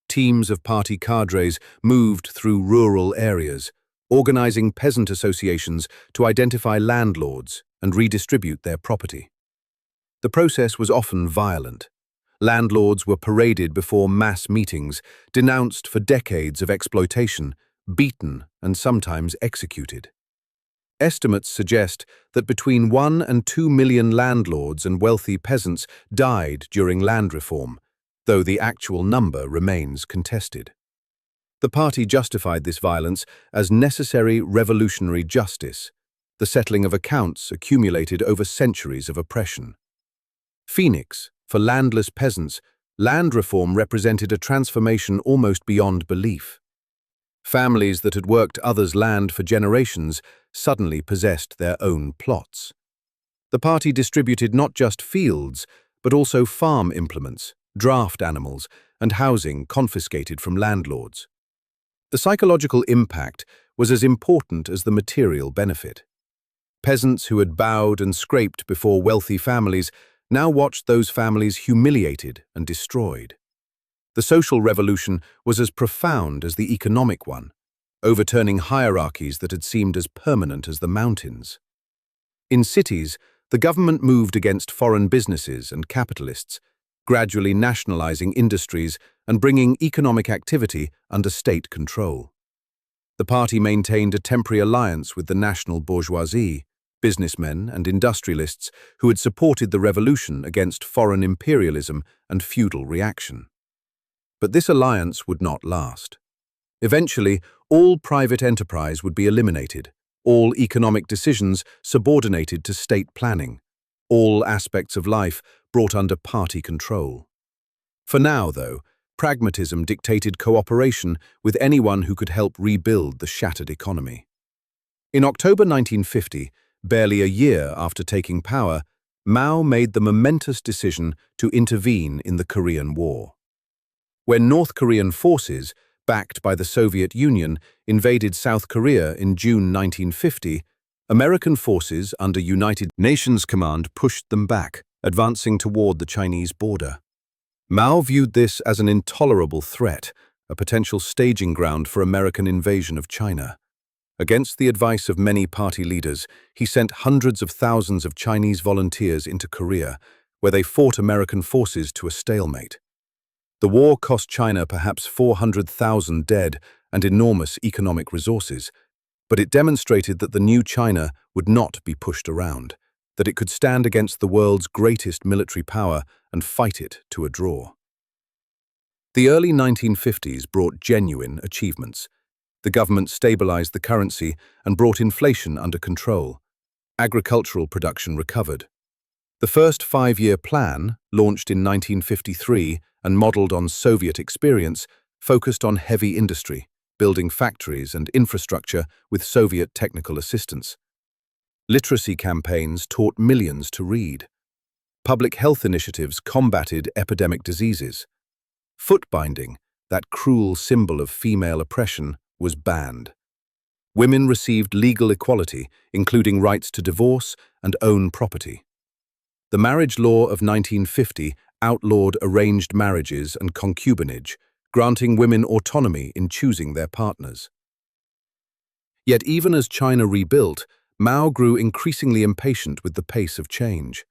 Teams of party cadres moved through rural areas, organizing peasant associations to identify landlords and redistribute their property. The process was often violent. Landlords were paraded before mass meetings, denounced for decades of exploitation, beaten and sometimes executed. Estimates suggest that between 1 and 2 million landlords and wealthy peasants died during land reform, though the actual number remains contested. The party justified this violence as necessary revolutionary justice, the settling of accounts accumulated over centuries of oppression. Phoenix, for landless peasants, land reform represented a transformation almost beyond belief. Families that had worked others' land for generations suddenly possessed their own plots. The party distributed not just fields, but also farm implements, draft animals, and housing confiscated from landlords. The psychological impact was as important as the material benefit. Peasants who had bowed and scraped before wealthy families now watched those families humiliated and destroyed. The social revolution was as profound as the economic one, overturning hierarchies that had seemed as permanent as the mountains. In cities, the government moved against foreign businesses and capitalists, gradually nationalizing industries and bringing economic activity under state control. The party maintained a temporary alliance with the national bourgeoisie, businessmen and industrialists who had supported the revolution against foreign imperialism and feudal reaction. But this alliance would not last. Eventually, all private enterprise would be eliminated, all economic decisions subordinated to state planning, all aspects of life brought under party control. For now, though, pragmatism dictated cooperation with anyone who could help rebuild the shattered economy. In October 1950, barely a year after taking power, Mao made the momentous decision to intervene in the Korean War. When North Korean forces, backed by the Soviet Union, invaded South Korea in June 1950, American forces under United Nations Command pushed them back, advancing toward the Chinese border. Mao viewed this as an intolerable threat, a potential staging ground for American invasion of China. Against the advice of many party leaders, he sent hundreds of thousands of Chinese volunteers into Korea, where they fought American forces to a stalemate. The war cost China perhaps 400,000 dead and enormous economic resources, but it demonstrated that the new China would not be pushed around, that it could stand against the world's greatest military power and fight it to a draw. The early 1950s brought genuine achievements. The government stabilized the currency and brought inflation under control. Agricultural production recovered. The first 5-year plan, launched in 1953 and modeled on Soviet experience, focused on heavy industry, building factories and infrastructure with Soviet technical assistance. Literacy campaigns taught millions to read. Public health initiatives combated epidemic diseases. Foot binding, that cruel symbol of female oppression, was banned. Women received legal equality, including rights to divorce and own property. The marriage law of 1950 outlawed arranged marriages and concubinage, granting women autonomy in choosing their partners. Yet even as China rebuilt, Mao grew increasingly impatient with the pace of change.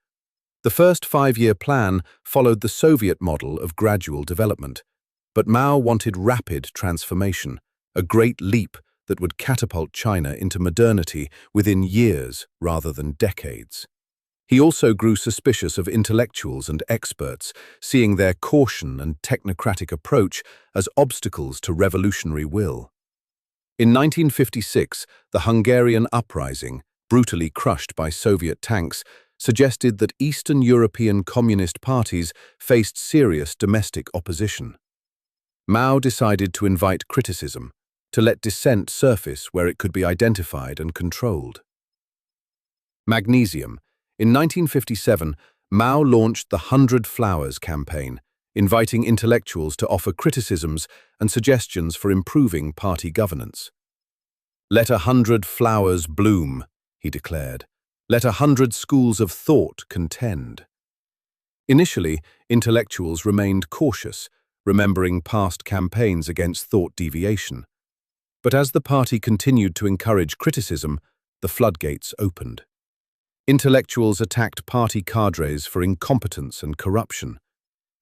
The first five-year plan followed the Soviet model of gradual development, but Mao wanted rapid transformation, a great leap that would catapult China into modernity within years rather than decades. He also grew suspicious of intellectuals and experts, seeing their caution and technocratic approach as obstacles to revolutionary will. In 1956, the Hungarian uprising, brutally crushed by Soviet tanks, suggested that Eastern European communist parties faced serious domestic opposition. Mao decided to invite criticism, to let dissent surface where it could be identified and controlled. Magnesium. In 1957, Mao launched the 100 Flowers campaign, inviting intellectuals to offer criticisms and suggestions for improving party governance. "Let 100 flowers bloom," he declared. "Let 100 schools of thought contend." Initially, intellectuals remained cautious, remembering past campaigns against thought deviation. But as the party continued to encourage criticism, the floodgates opened. Intellectuals attacked party cadres for incompetence and corruption.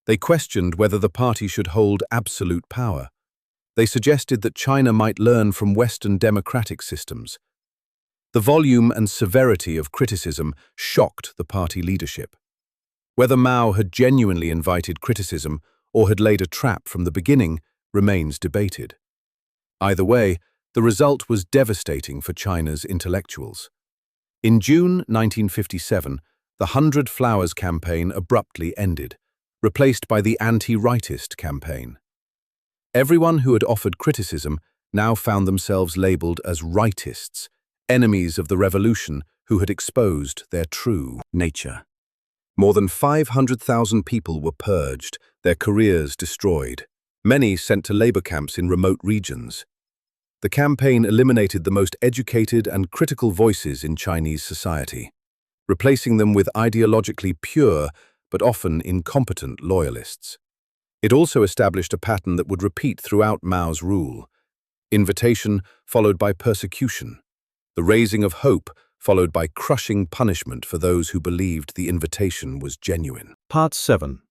They questioned whether the party should hold absolute power. They suggested that China might learn from Western democratic systems. The volume and severity of criticism shocked the party leadership. Whether Mao had genuinely invited criticism or had laid a trap from the beginning remains debated. Either way, the result was devastating for China's intellectuals. In June 1957, the 100 Flowers campaign abruptly ended, replaced by the anti-rightist campaign. Everyone who had offered criticism now found themselves labeled as rightists, enemies of the revolution who had exposed their true nature. More than 500,000 people were purged, their careers destroyed, many sent to labor camps in remote regions. The campaign eliminated the most educated and critical voices in Chinese society, replacing them with ideologically pure but often incompetent loyalists. It also established a pattern that would repeat throughout Mao's rule: invitation followed by persecution, the raising of hope followed by crushing punishment for those who believed the invitation was genuine. Part 7.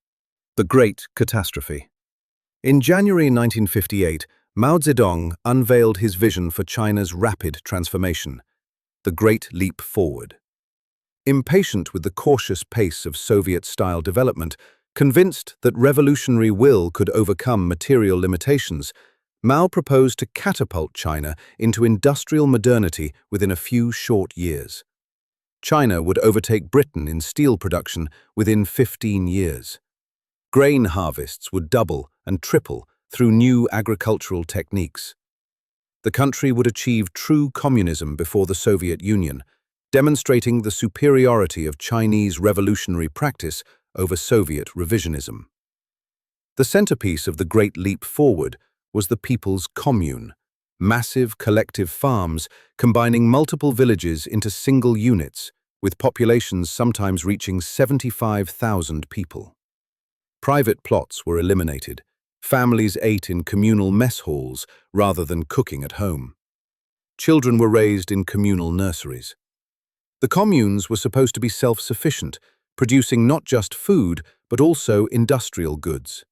The Great Catastrophe. In January 1958, Mao Zedong unveiled his vision for China's rapid transformation, the Great Leap Forward. Impatient with the cautious pace of Soviet-style development, convinced that revolutionary will could overcome material limitations, Mao proposed to catapult China into industrial modernity within a few short years. China would overtake Britain in steel production within 15 years. Grain harvests would double and triple through new agricultural techniques. The country would achieve true communism before the Soviet Union, demonstrating the superiority of Chinese revolutionary practice over Soviet revisionism. The centerpiece of the Great Leap Forward was the People's Commune, massive collective farms combining multiple villages into single units, with populations sometimes reaching 75,000 people. Private plots were eliminated. Families ate in communal mess halls rather than cooking at home. Children were raised in communal nurseries. The communes were supposed to be self-sufficient, producing not just food, but also industrial goods.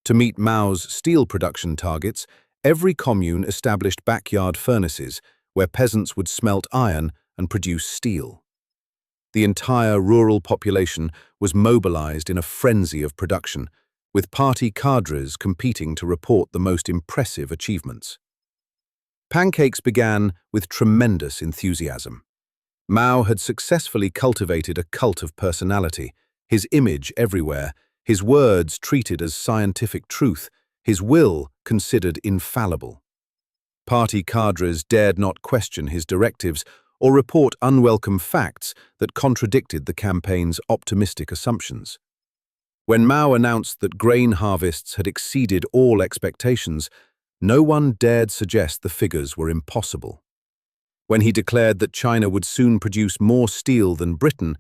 To meet Mao's steel production targets, every commune established backyard furnaces where peasants would smelt iron and produce steel. The entire rural population was mobilized in a frenzy of production, with party cadres competing to report the most impressive achievements. Pancakes began with tremendous enthusiasm. Mao had successfully cultivated a cult of personality, his image everywhere, his words treated as scientific truth, his will considered infallible. Party cadres dared not question his directives or report unwelcome facts that contradicted the campaign's optimistic assumptions. When Mao announced that grain harvests had exceeded all expectations, no one dared suggest the figures were impossible. When he declared that China would soon produce more steel than Britain,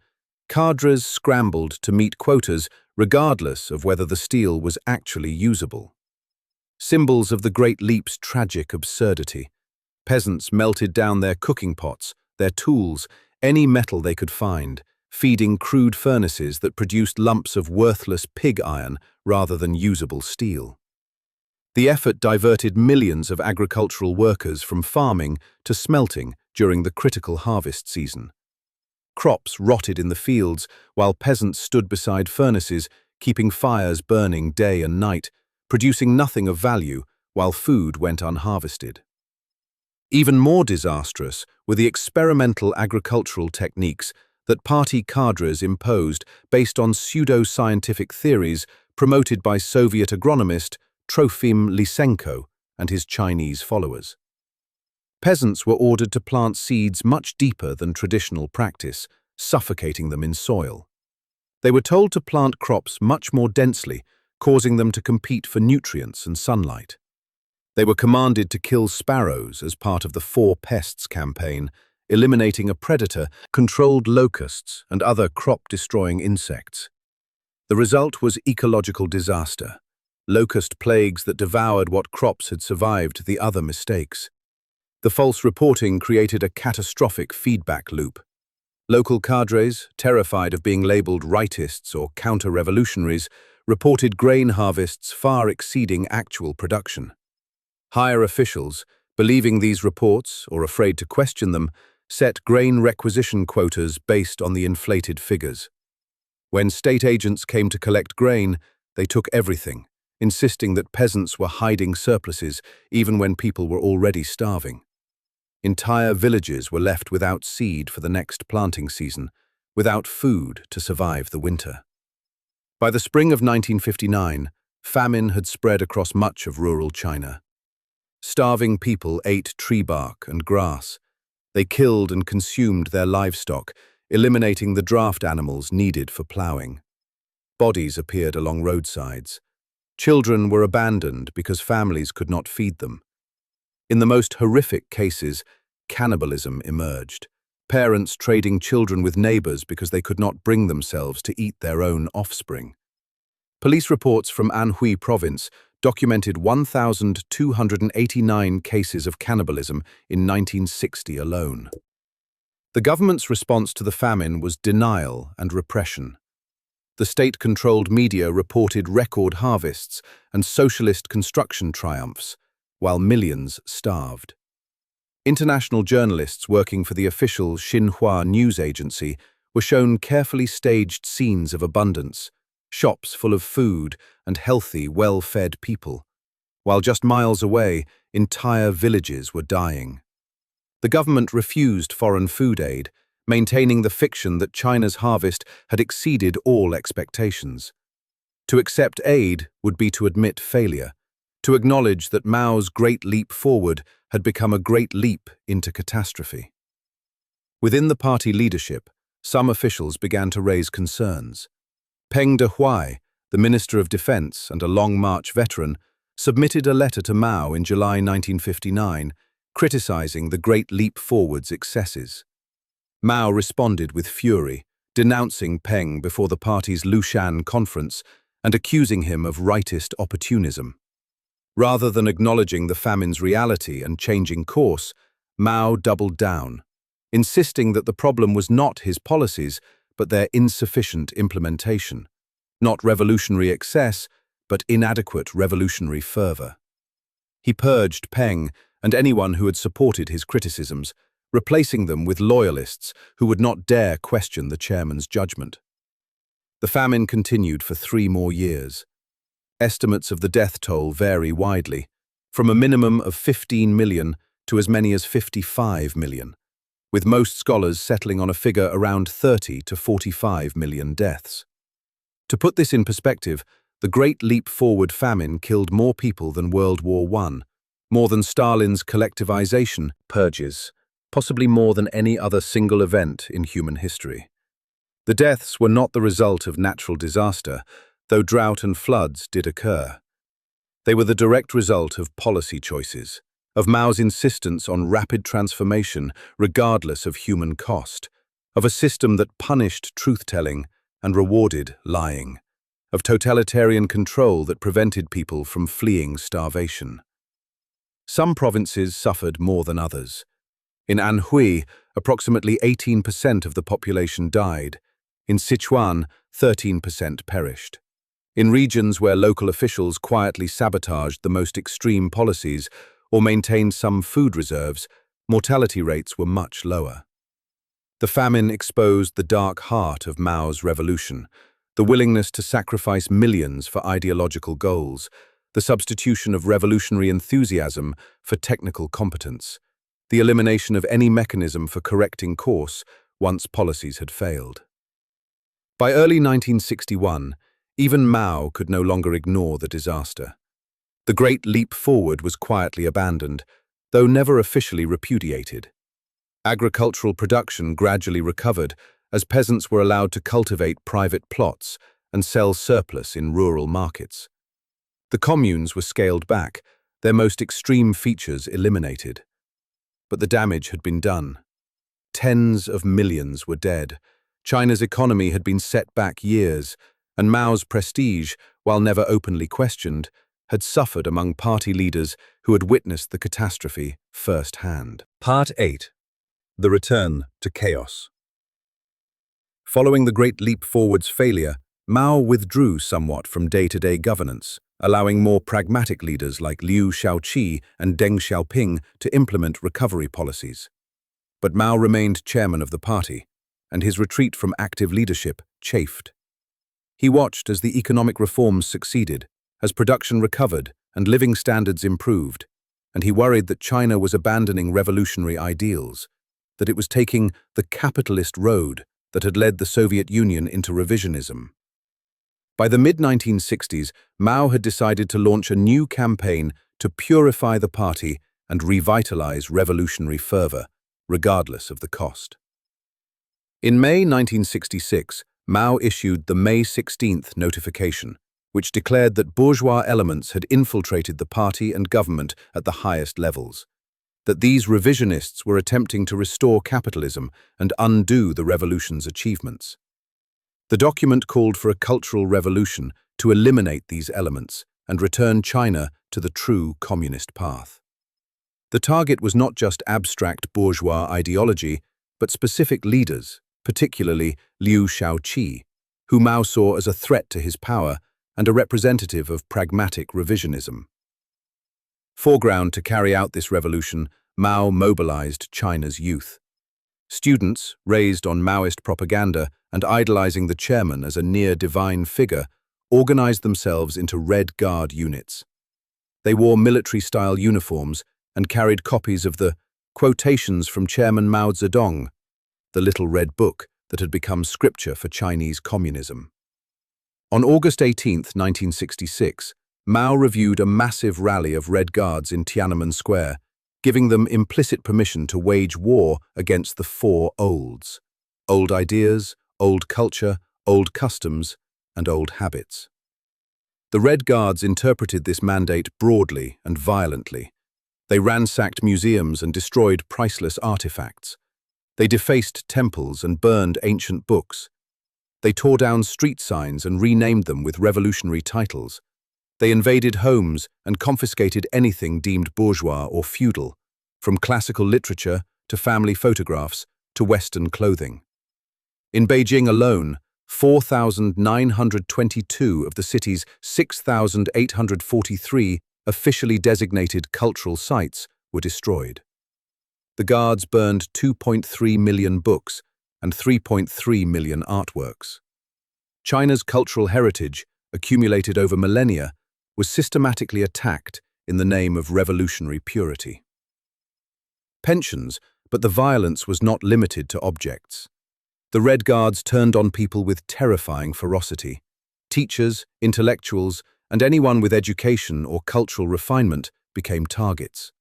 cadres scrambled to meet quotas regardless of whether the steel was actually usable. Symbols of the Great Leap's tragic absurdity. Peasants melted down their cooking pots, their tools, any metal they could find, feeding crude furnaces that produced lumps of worthless pig iron rather than usable steel. The effort diverted millions of agricultural workers from farming to smelting during the critical harvest season. Crops rotted in the fields while peasants stood beside furnaces, keeping fires burning day and night, producing nothing of value while food went unharvested. Even more disastrous were the experimental agricultural techniques that party cadres imposed based on pseudo-scientific theories promoted by Soviet agronomist Trofim Lysenko and his Chinese followers. Peasants were ordered to plant seeds much deeper than traditional practice, suffocating them in soil. They were told to plant crops much more densely, causing them to compete for nutrients and sunlight. They were commanded to kill sparrows as part of the Four Pests campaign, eliminating a predator, controlled locusts and other crop-destroying insects. The result was ecological disaster, locust plagues that devoured what crops had survived the other mistakes. The false reporting created a catastrophic feedback loop. Local cadres, terrified of being labeled rightists or counter-revolutionaries, reported grain harvests far exceeding actual production. Higher officials, believing these reports or afraid to question them, set grain requisition quotas based on the inflated figures. When state agents came to collect grain, they took everything, insisting that peasants were hiding surpluses even when people were already starving. Entire villages were left without seed for the next planting season, without food to survive the winter. By the spring of 1959, famine had spread across much of rural China. Starving people ate tree bark and grass. They killed and consumed their livestock, eliminating the draft animals needed for plowing. Bodies appeared along roadsides. Children were abandoned because families could not feed them. In the most horrific cases, cannibalism emerged, parents trading children with neighbors because they could not bring themselves to eat their own offspring. Police reports from Anhui province documented 1,289 cases of cannibalism in 1960 alone. The government's response to the famine was denial and repression. The state-controlled media reported record harvests and socialist construction triumphs, while millions starved. International journalists working for the official Xinhua news agency were shown carefully staged scenes of abundance, shops full of food and healthy, well-fed people, while just miles away, entire villages were dying. The government refused foreign food aid, maintaining the fiction that China's harvest had exceeded all expectations. To accept aid would be to admit failure, to acknowledge that Mao's great leap forward had become a great leap into catastrophe. Within the party leadership, some officials began to raise concerns. Peng Dehuai, the Minister of Defense and a Long March veteran, submitted a letter to Mao in July 1959, criticizing the Great Leap Forward's excesses. Mao responded with fury, denouncing Peng before the party's Lushan conference and accusing him of rightist opportunism. Rather than acknowledging the famine's reality and changing course, Mao doubled down, insisting that the problem was not his policies, but their insufficient implementation. Not revolutionary excess, but inadequate revolutionary fervor. He purged Peng and anyone who had supported his criticisms, replacing them with loyalists who would not dare question the chairman's judgment. The famine continued for 3 more years. Estimates of the death toll vary widely, from a minimum of 15 million to as many as 55 million, with most scholars settling on a figure around 30 to 45 million deaths. To put this in perspective, the Great Leap Forward famine killed more people than World War I, more than Stalin's collectivization, purges, possibly more than any other single event in human history. The deaths were not the result of natural disaster, though drought and floods did occur. They were the direct result of policy choices, of Mao's insistence on rapid transformation regardless of human cost, of a system that punished truth-telling and rewarded lying, of totalitarian control that prevented people from fleeing starvation. Some provinces suffered more than others. In Anhui, approximately 18% of the population died. In Sichuan, 13% perished. In regions where local officials quietly sabotaged the most extreme policies or maintained some food reserves, mortality rates were much lower. The famine exposed the dark heart of Mao's revolution, the willingness to sacrifice millions for ideological goals, the substitution of revolutionary enthusiasm for technical competence, the elimination of any mechanism for correcting course once policies had failed. By early 1961, even Mao could no longer ignore the disaster. The Great Leap Forward was quietly abandoned, though never officially repudiated. Agricultural production gradually recovered as peasants were allowed to cultivate private plots and sell surplus in rural markets. The communes were scaled back, their most extreme features eliminated. But the damage had been done. Tens of millions were dead. China's economy had been set back years, and Mao's prestige, while never openly questioned, had suffered among party leaders who had witnessed the catastrophe firsthand. Part 8. The Return to Chaos. Following the Great Leap Forward's failure, Mao withdrew somewhat from day-to-day governance, allowing more pragmatic leaders like Liu Shaoqi and Deng Xiaoping to implement recovery policies. But Mao remained chairman of the party, and his retreat from active leadership chafed. He watched as the economic reforms succeeded, as production recovered and living standards improved, and he worried that China was abandoning revolutionary ideals, that it was taking the capitalist road that had led the Soviet Union into revisionism. By the mid-1960s, Mao had decided to launch a new campaign to purify the party and revitalize revolutionary fervor, regardless of the cost. In May 1966, Mao issued the May 16th notification, which declared that bourgeois elements had infiltrated the party and government at the highest levels, that these revisionists were attempting to restore capitalism and undo the revolution's achievements. The document called for a cultural revolution to eliminate these elements and return China to the true communist path. The target was not just abstract bourgeois ideology, but specific leaders, particularly Liu Shaoqi, who Mao saw as a threat to his power and a representative of pragmatic revisionism. Foreground to carry out this revolution, Mao mobilized China's youth. Students, raised on Maoist propaganda and idolizing the chairman as a near-divine figure, organized themselves into Red Guard units. They wore military-style uniforms and carried copies of the quotations from Chairman Mao Zedong, the little red book that had become scripture for Chinese communism. On August 18, 1966, Mao reviewed a massive rally of Red Guards in Tiananmen Square, giving them implicit permission to wage war against the four olds: old ideas, old culture, old customs, and old habits. The Red Guards interpreted this mandate broadly and violently. They ransacked museums and destroyed priceless artifacts. They defaced temples and burned ancient books. They tore down street signs and renamed them with revolutionary titles. They invaded homes and confiscated anything deemed bourgeois or feudal, from classical literature to family photographs to Western clothing. In Beijing alone, 4,922 of the city's 6,843 officially designated cultural sites were destroyed. The guards burned 2.3 million books and 3.3 million artworks. China's cultural heritage, accumulated over millennia, was systematically attacked in the name of revolutionary purity. Pensions, but the violence was not limited to objects. The Red Guards turned on people with terrifying ferocity. Teachers, intellectuals, and anyone with education or cultural refinement became targets.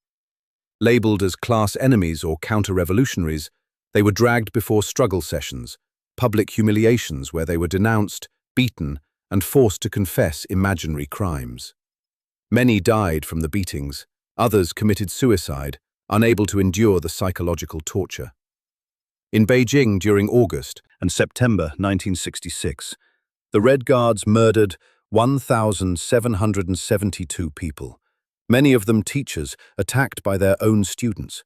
Labeled as class enemies or counter-revolutionaries, they were dragged before struggle sessions, public humiliations where they were denounced, beaten, and forced to confess imaginary crimes. Many died from the beatings, others committed suicide, unable to endure the psychological torture. In Beijing during August and September 1966, the Red Guards murdered 1,772 people, many of them teachers attacked by their own students.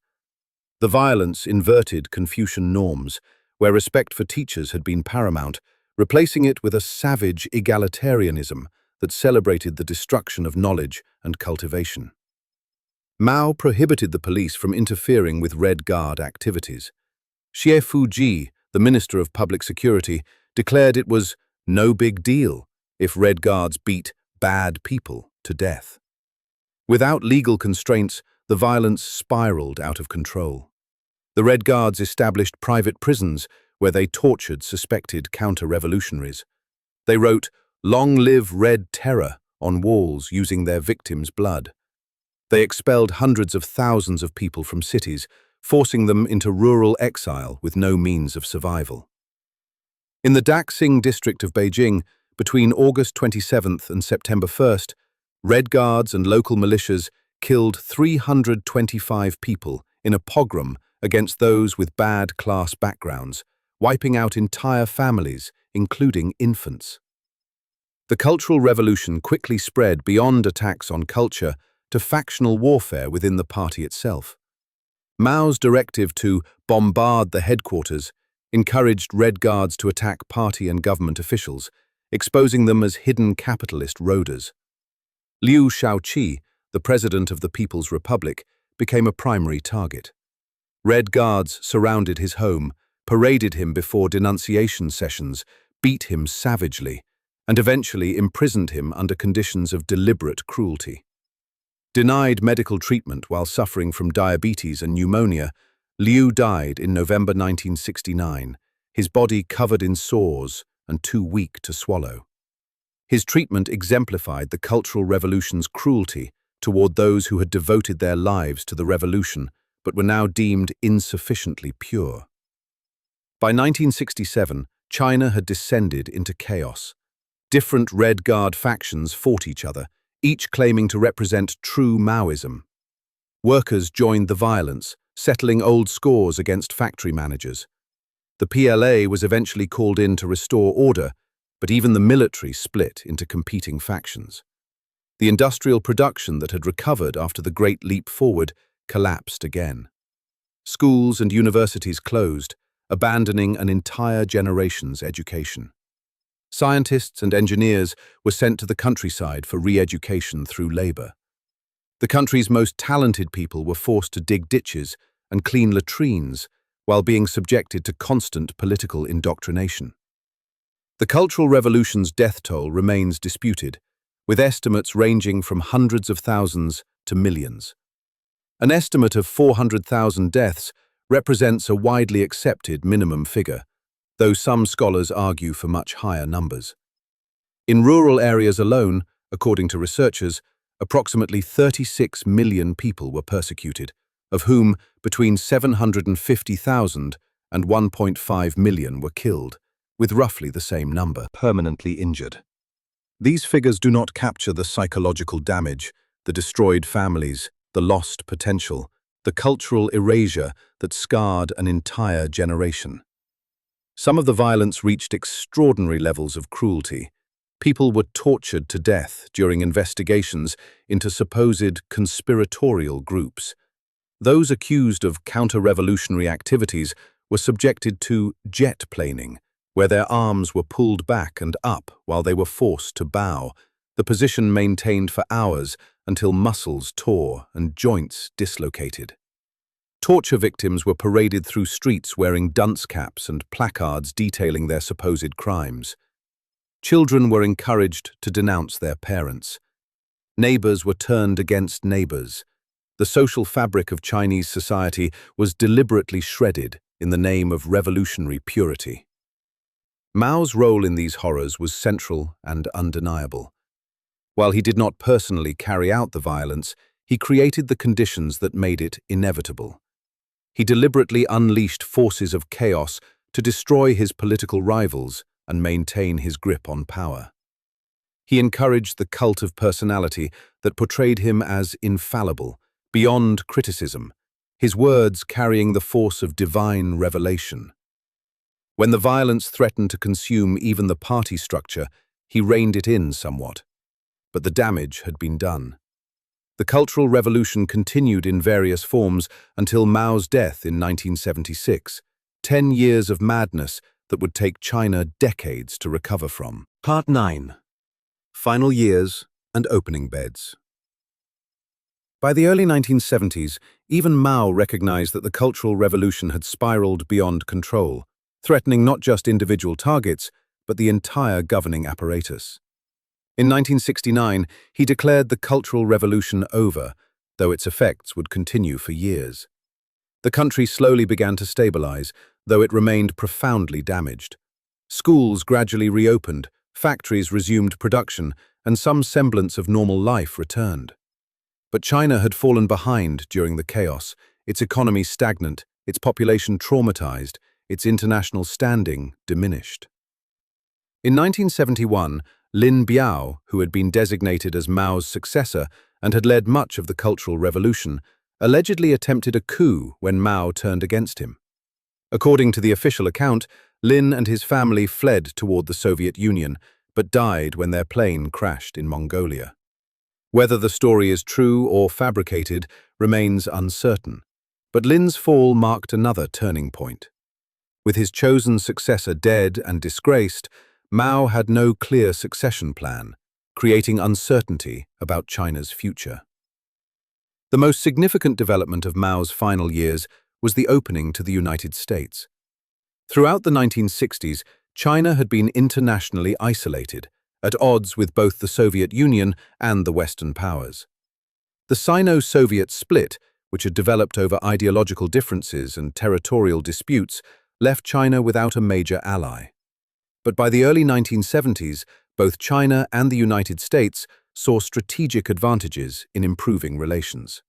The violence inverted Confucian norms, where respect for teachers had been paramount, replacing it with a savage egalitarianism that celebrated the destruction of knowledge and cultivation. Mao prohibited the police from interfering with Red Guard activities. Xie Fuji, the Minister of Public Security, declared it was no big deal if Red Guards beat bad people to death. Without legal constraints, the violence spiraled out of control. The Red Guards established private prisons where they tortured suspected counter-revolutionaries. They wrote, "Long live Red Terror," on walls using their victims' blood. They expelled hundreds of thousands of people from cities, forcing them into rural exile with no means of survival. In the Daxing district of Beijing, between August 27th and September 1st, Red Guards and local militias killed 325 people in a pogrom against those with bad class backgrounds, wiping out entire families, including infants. The Cultural Revolution quickly spread beyond attacks on culture to factional warfare within the party itself. Mao's directive to bombard the headquarters encouraged Red Guards to attack party and government officials, exposing them as hidden capitalist raiders. Liu Shaoqi, the president of the People's Republic, became a primary target. Red Guards surrounded his home, paraded him before denunciation sessions, beat him savagely, and eventually imprisoned him under conditions of deliberate cruelty. Denied medical treatment while suffering from diabetes and pneumonia, Liu died in November 1969, his body covered in sores and too weak to swallow. His treatment exemplified the Cultural Revolution's cruelty toward those who had devoted their lives to the revolution but were now deemed insufficiently pure. By 1967, China had descended into chaos. Different Red Guard factions fought each other, each claiming to represent true Maoism. Workers joined the violence, settling old scores against factory managers. The PLA was eventually called in to restore order, but even the military split into competing factions. The industrial production that had recovered after the Great Leap Forward collapsed again. Schools and universities closed, abandoning an entire generation's education. Scientists and engineers were sent to the countryside for re-education through labor. The country's most talented people were forced to dig ditches and clean latrines while being subjected to constant political indoctrination. The Cultural Revolution's death toll remains disputed, with estimates ranging from hundreds of thousands to millions. An estimate of 400,000 deaths represents a widely accepted minimum figure, though some scholars argue for much higher numbers. In rural areas alone, according to researchers, approximately 36 million people were persecuted, of whom between 750,000 and 1.5 million were killed, with roughly the same number permanently injured. These figures do not capture the psychological damage, the destroyed families, the lost potential, the cultural erasure that scarred an entire generation. Some of the violence reached extraordinary levels of cruelty. People were tortured to death during investigations into supposed conspiratorial groups. Those accused of counter-revolutionary activities were subjected to jet planing, where their arms were pulled back and up while they were forced to bow, the position maintained for hours until muscles tore and joints dislocated. Torture victims were paraded through streets wearing dunce caps and placards detailing their supposed crimes. Children were encouraged to denounce their parents. Neighbors were turned against neighbors. The social fabric of Chinese society was deliberately shredded in the name of revolutionary purity. Mao's role in these horrors was central and undeniable. While he did not personally carry out the violence, he created the conditions that made it inevitable. He deliberately unleashed forces of chaos to destroy his political rivals and maintain his grip on power. He encouraged the cult of personality that portrayed him as infallible, beyond criticism, his words carrying the force of divine revelation. When the violence threatened to consume even the party structure, he reined it in somewhat. But the damage had been done. The Cultural Revolution continued in various forms until Mao's death in 1976, 10 years of madness that would take China decades to recover from. Part 9. Final Years and Opening Beds. By the early 1970s, even Mao recognized that the Cultural Revolution had spiraled beyond control, threatening not just individual targets, but the entire governing apparatus. In 1969, he declared the Cultural Revolution over, though its effects would continue for years. The country slowly began to stabilize, though it remained profoundly damaged. Schools gradually reopened, factories resumed production, and some semblance of normal life returned. But China had fallen behind during the chaos, its economy stagnant, its population traumatized, its international standing diminished. In 1971, Lin Biao, who had been designated as Mao's successor and had led much of the Cultural Revolution, allegedly attempted a coup when Mao turned against him. According to the official account, Lin and his family fled toward the Soviet Union, but died when their plane crashed in Mongolia. Whether the story is true or fabricated remains uncertain, but Lin's fall marked another turning point. With his chosen successor dead and disgraced, Mao had no clear succession plan, creating uncertainty about China's future. The most significant development of Mao's final years was the opening to the United States. Throughout the 1960s, China had been internationally isolated, at odds with both the Soviet Union and the Western powers. The Sino-Soviet split, which had developed over ideological differences and territorial disputes, left China without a major ally. But by the early 1970s, both China and the United States saw strategic advantages in improving relations.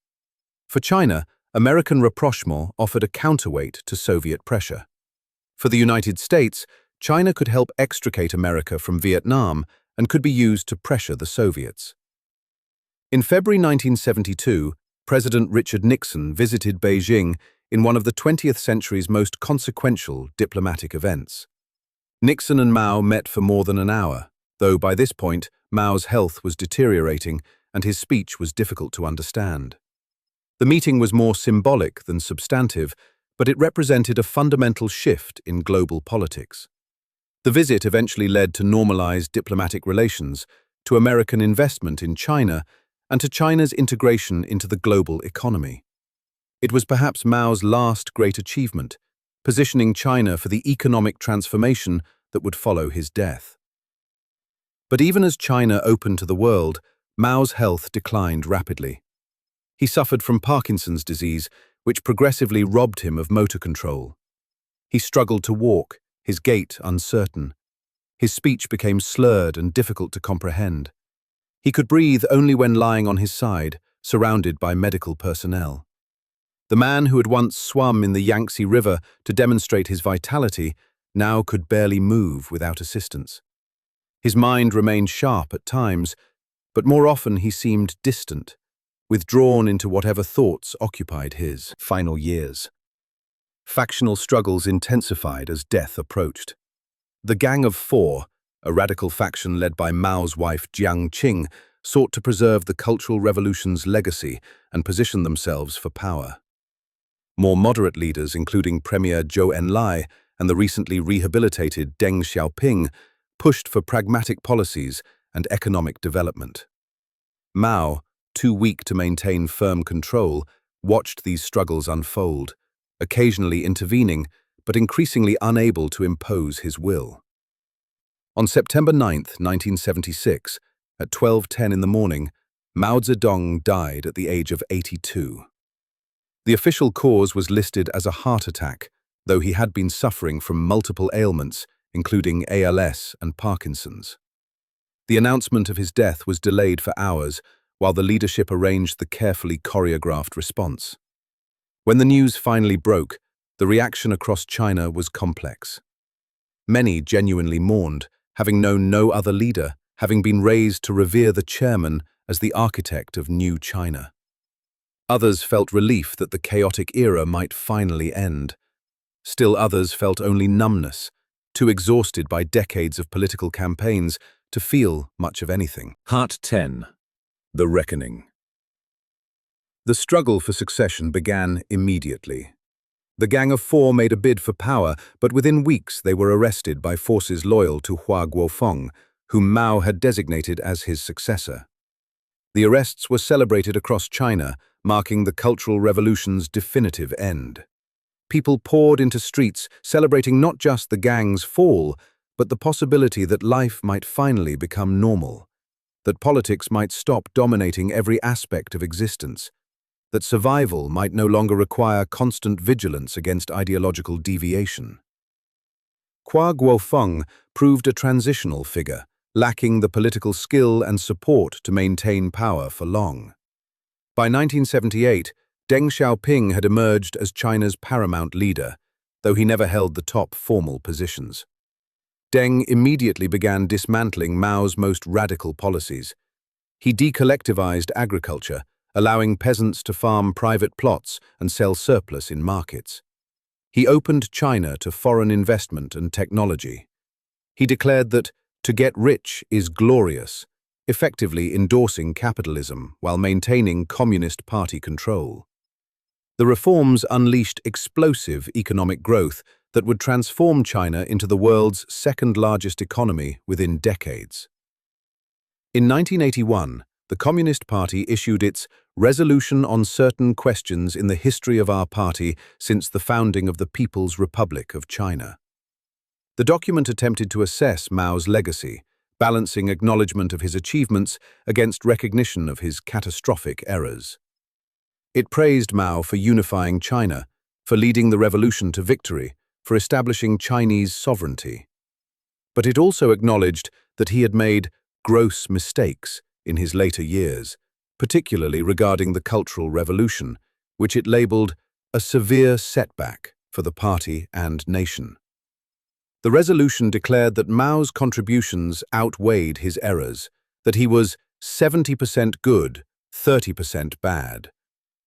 For China, American rapprochement offered a counterweight to Soviet pressure. For the United States, China could help extricate America from Vietnam and could be used to pressure the Soviets. In February 1972, President Richard Nixon visited Beijing in one of the 20th century's most consequential diplomatic events. Nixon and Mao met for more than an hour, though by this point, Mao's health was deteriorating and his speech was difficult to understand. The meeting was more symbolic than substantive, but it represented a fundamental shift in global politics. The visit eventually led to normalized diplomatic relations, to American investment in China, and to China's integration into the global economy. It was perhaps Mao's last great achievement, positioning China for the economic transformation that would follow his death. But even as China opened to the world, Mao's health declined rapidly. He suffered from Parkinson's disease, which progressively robbed him of motor control. He struggled to walk, his gait uncertain. His speech became slurred and difficult to comprehend. He could breathe only when lying on his side, surrounded by medical personnel. The man who had once swum in the Yangtze River to demonstrate his vitality now could barely move without assistance. His mind remained sharp at times, but more often he seemed distant, withdrawn into whatever thoughts occupied his final years. Factional struggles intensified as death approached. The Gang of Four, a radical faction led by Mao's wife Jiang Qing, sought to preserve the Cultural Revolution's legacy and position themselves for power. More moderate leaders, including Premier Zhou Enlai and the recently rehabilitated Deng Xiaoping, pushed for pragmatic policies and economic development. Mao, too weak to maintain firm control, watched these struggles unfold, occasionally intervening, but increasingly unable to impose his will. On September 9, 1976, at 12:10 in the morning, Mao Zedong died at the age of 82. The official cause was listed as a heart attack, though he had been suffering from multiple ailments, including ALS and Parkinson's. The announcement of his death was delayed for hours, while the leadership arranged the carefully choreographed response. When the news finally broke, the reaction across China was complex. Many genuinely mourned, having known no other leader, having been raised to revere the chairman as the architect of new China. Others felt relief that the chaotic era might finally end. Still others felt only numbness, too exhausted by decades of political campaigns to feel much of anything. Part 10. The Reckoning. The struggle for succession began immediately. The Gang of Four made a bid for power, but within weeks they were arrested by forces loyal to Hua Guofeng, whom Mao had designated as his successor. The arrests were celebrated across China, marking the Cultural Revolution's definitive end. People poured into streets, celebrating not just the gang's fall, but the possibility that life might finally become normal, that politics might stop dominating every aspect of existence, that survival might no longer require constant vigilance against ideological deviation. Hua Guofeng proved a transitional figure, lacking the political skill and support to maintain power for long. By 1978, Deng Xiaoping had emerged as China's paramount leader, though he never held the top formal positions. Deng immediately began dismantling Mao's most radical policies. He decollectivized agriculture, allowing peasants to farm private plots and sell surplus in markets. He opened China to foreign investment and technology. He declared that to get rich is glorious, effectively endorsing capitalism while maintaining Communist Party control. The reforms unleashed explosive economic growth that would transform China into the world's second-largest economy within decades. In 1981, the Communist Party issued its Resolution on Certain Questions in the History of Our Party Since the Founding of the People's Republic of China. The document attempted to assess Mao's legacy, balancing acknowledgement of his achievements against recognition of his catastrophic errors. It praised Mao for unifying China, for leading the revolution to victory, for establishing Chinese sovereignty. But it also acknowledged that he had made gross mistakes in his later years, particularly regarding the Cultural Revolution, which it labeled a severe setback for the party and nation. The resolution declared that Mao's contributions outweighed his errors, that he was 70% good, 30% bad,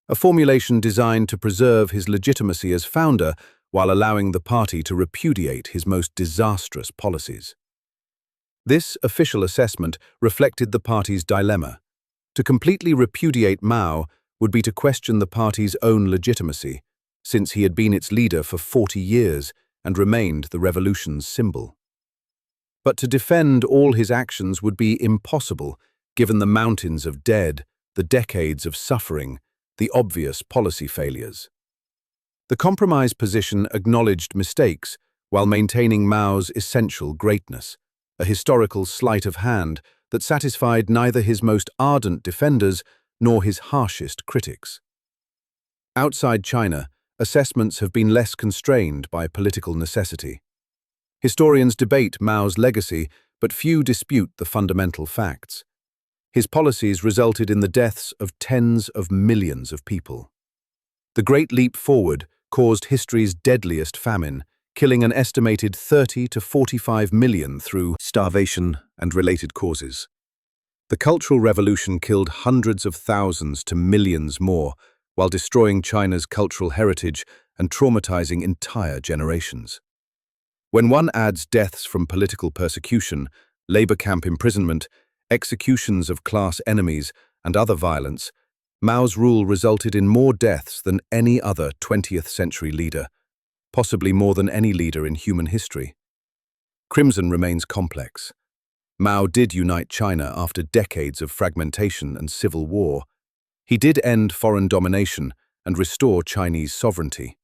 a formulation designed to preserve his legitimacy as founder while allowing the party to repudiate his most disastrous policies. This official assessment reflected the party's dilemma. To completely repudiate Mao would be to question the party's own legitimacy, since he had been its leader for 40 years and remained the revolution's symbol. But to defend all his actions would be impossible, given the mountains of dead, the decades of suffering, the obvious policy failures. The compromise position acknowledged mistakes while maintaining Mao's essential greatness, a historical sleight of hand that satisfied neither his most ardent defenders nor his harshest critics. Outside China, assessments have been less constrained by political necessity. Historians debate Mao's legacy, but few dispute the fundamental facts. His policies resulted in the deaths of tens of millions of people. The Great Leap Forward caused history's deadliest famine, killing an estimated 30 to 45 million through starvation and related causes. The Cultural Revolution killed hundreds of thousands to millions more, while destroying China's cultural heritage and traumatizing entire generations. When one adds deaths from political persecution, labor camp imprisonment, executions of class enemies, and other violence, Mao's rule resulted in more deaths than any other 20th century leader, possibly more than any leader in human history. Crimson remains complex. Mao did unite China after decades of fragmentation and civil war. He did end foreign domination and restore Chinese sovereignty.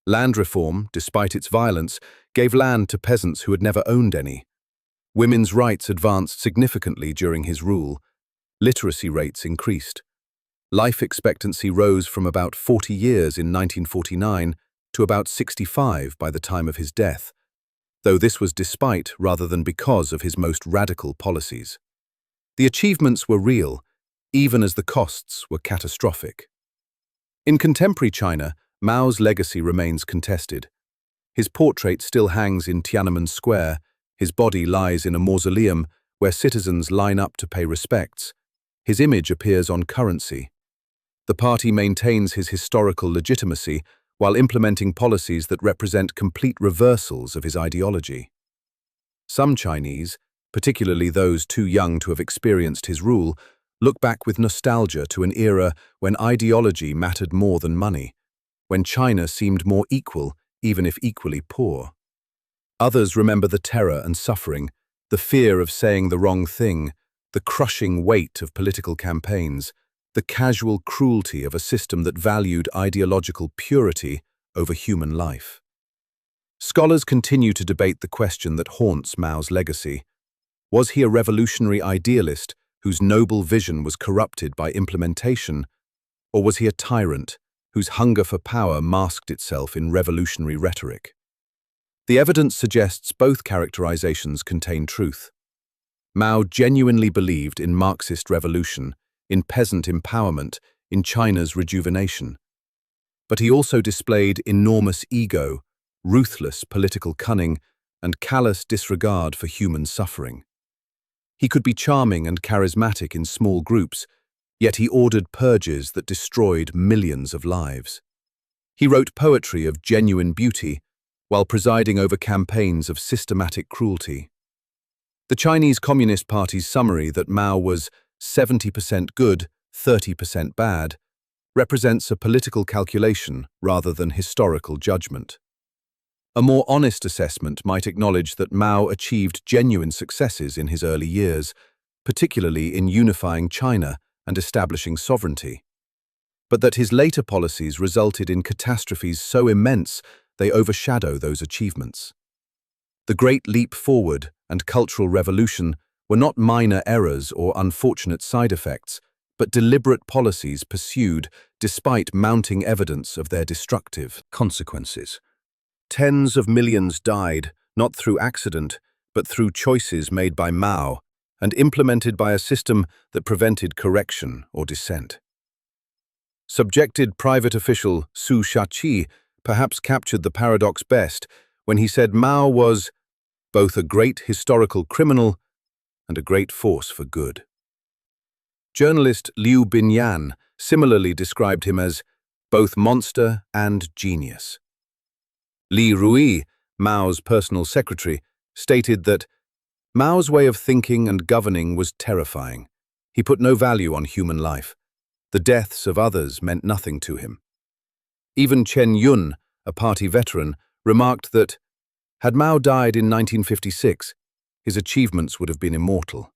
Land reform, despite its violence, gave land to peasants who had never owned any. Women's rights advanced significantly during his rule. Literacy rates increased. Life expectancy rose from about 40 years in 1949 to about 65 by the time of his death, though this was despite rather than because of his most radical policies. The achievements were real, even as the costs were catastrophic. In contemporary China, Mao's legacy remains contested. His portrait still hangs in Tiananmen Square, his body lies in a mausoleum, where citizens line up to pay respects. His image appears on currency. The party maintains his historical legitimacy while implementing policies that represent complete reversals of his ideology. Some Chinese, particularly those too young to have experienced his rule, look back with nostalgia to an era when ideology mattered more than money, when China seemed more equal, even if equally poor. Others remember the terror and suffering, the fear of saying the wrong thing, the crushing weight of political campaigns, the casual cruelty of a system that valued ideological purity over human life. Scholars continue to debate the question that haunts Mao's legacy. Was he a revolutionary idealist whose noble vision was corrupted by implementation, or was he a tyrant whose hunger for power masked itself in revolutionary rhetoric? The evidence suggests both characterizations contain truth. Mao genuinely believed in Marxist revolution, in peasant empowerment, in China's rejuvenation. But he also displayed enormous ego, ruthless political cunning, and callous disregard for human suffering. He could be charming and charismatic in small groups, yet he ordered purges that destroyed millions of lives. He wrote poetry of genuine beauty, while presiding over campaigns of systematic cruelty. The Chinese Communist Party's summary that Mao was 70% good, 30% bad, represents a political calculation rather than historical judgment. A more honest assessment might acknowledge that Mao achieved genuine successes in his early years, particularly in unifying China and establishing sovereignty, but that his later policies resulted in catastrophes so immense they overshadow those achievements. The Great Leap Forward and Cultural Revolution were not minor errors or unfortunate side effects, but deliberate policies pursued despite mounting evidence of their destructive consequences. Tens of millions died, not through accident, but through choices made by Mao and implemented by a system that prevented correction or dissent. Subjected private official Su Shachi perhaps captured the paradox best when he said Mao was both a great historical criminal and a great force for good. Journalist Liu Binyan similarly described him as both monster and genius. Li Rui, Mao's personal secretary, stated that Mao's way of thinking and governing was terrifying. He put no value on human life. The deaths of others meant nothing to him. Even Chen Yun, a party veteran, remarked that, had Mao died in 1956, his achievements would have been immortal.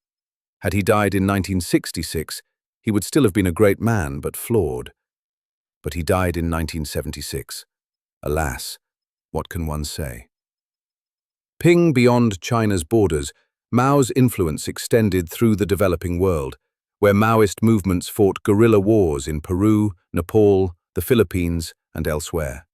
Had he died in 1966, he would still have been a great man, but flawed. But he died in 1976. Alas, what can one say? Ping beyond China's borders, Mao's influence extended through the developing world, where Maoist movements fought guerrilla wars in Peru, Nepal, the Philippines, and elsewhere.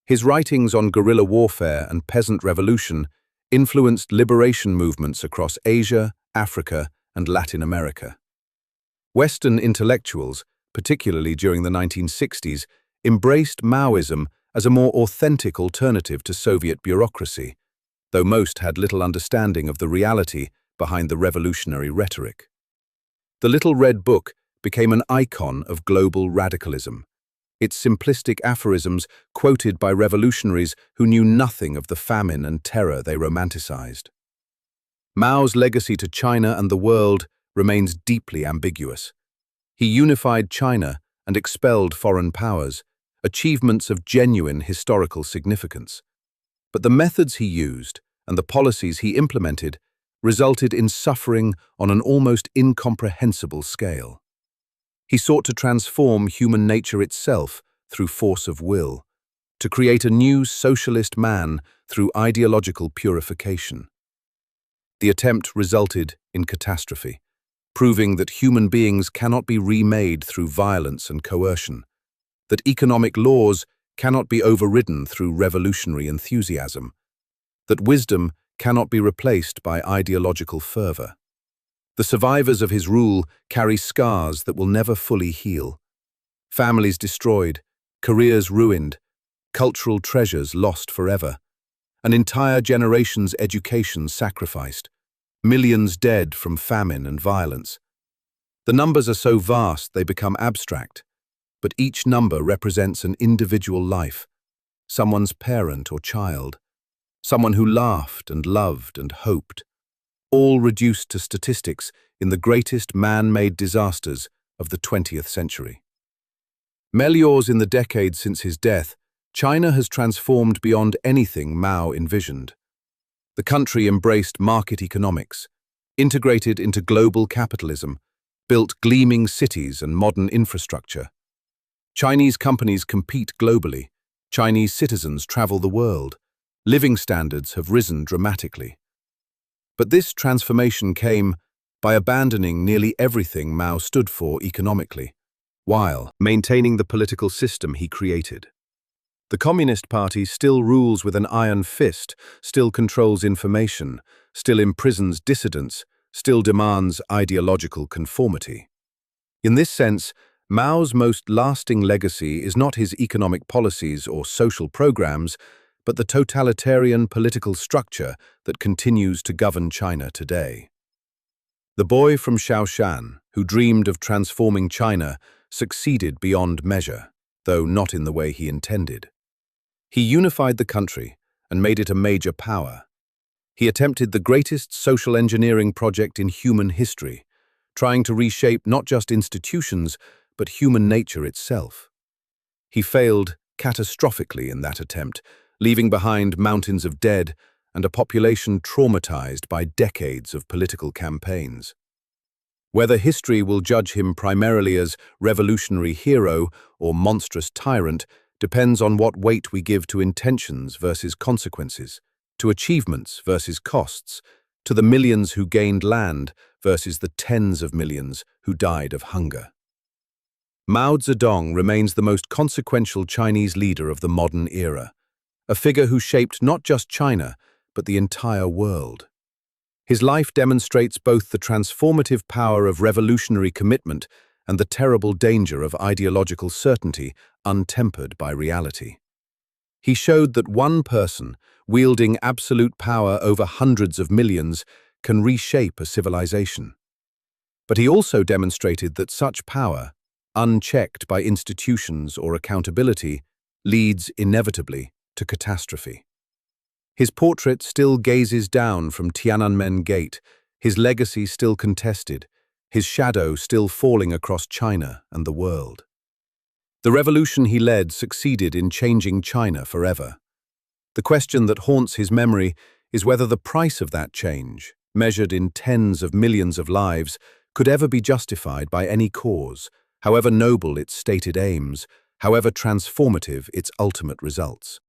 His writings on guerrilla warfare and peasant revolution influenced liberation movements across Asia, Africa, and Latin America. Western intellectuals, particularly during the 1960s, embraced Maoism as a more authentic alternative to Soviet bureaucracy, though most had little understanding of the reality behind the revolutionary rhetoric. The Little Red Book became an icon of global radicalism, its simplistic aphorisms quoted by revolutionaries who knew nothing of the famine and terror they romanticized. Mao's legacy to China and the world remains deeply ambiguous. He unified China and expelled foreign powers, achievements of genuine historical significance. But the methods he used and the policies he implemented resulted in suffering on an almost incomprehensible scale. He sought to transform human nature itself through force of will, to create a new socialist man through ideological purification. The attempt resulted in catastrophe, proving that human beings cannot be remade through violence and coercion, that economic laws cannot be overridden through revolutionary enthusiasm, that wisdom cannot be replaced by ideological fervor. The survivors of his rule carry scars that will never fully heal. Families destroyed, careers ruined, cultural treasures lost forever, an entire generation's education sacrificed, millions dead from famine and violence. The numbers are so vast they become abstract, but each number represents an individual life, someone's parent or child, someone who laughed and loved and hoped, all reduced to statistics in the greatest man-made disasters of the 20th century. Meliors in the decades since his death, China has transformed beyond anything Mao envisioned. The country embraced market economics, integrated into global capitalism, built gleaming cities and modern infrastructure. Chinese companies compete globally. Chinese citizens travel the world. Living standards have risen dramatically. But this transformation came by abandoning nearly everything Mao stood for economically, while maintaining the political system he created. The Communist Party still rules with an iron fist, still controls information, still imprisons dissidents, still demands ideological conformity. In this sense, Mao's most lasting legacy is not his economic policies or social programs, but the totalitarian political structure that continues to govern China today. The boy from Shaoshan, who dreamed of transforming China, succeeded beyond measure, though not in the way he intended. He unified the country and made it a major power. He attempted the greatest social engineering project in human history, trying to reshape not just institutions, but human nature itself. He failed catastrophically in that attempt, leaving behind mountains of dead and a population traumatized by decades of political campaigns. Whether history will judge him primarily as revolutionary hero or monstrous tyrant depends on what weight we give to intentions versus consequences, to achievements versus costs, to the millions who gained land versus the tens of millions who died of hunger. Mao Zedong remains the most consequential Chinese leader of the modern era, a figure who shaped not just China, but the entire world. His life demonstrates both the transformative power of revolutionary commitment and the terrible danger of ideological certainty untempered by reality. He showed that one person, wielding absolute power over hundreds of millions, can reshape a civilization. But he also demonstrated that such power, unchecked by institutions or accountability, leads inevitably to catastrophe. His portrait still gazes down from Tiananmen Gate, his legacy still contested, his shadow still falling across China and the world. The revolution he led succeeded in changing China forever. The question that haunts his memory is whether the price of that change, measured in tens of millions of lives, could ever be justified by any cause, however noble its stated aims, however transformative its ultimate results.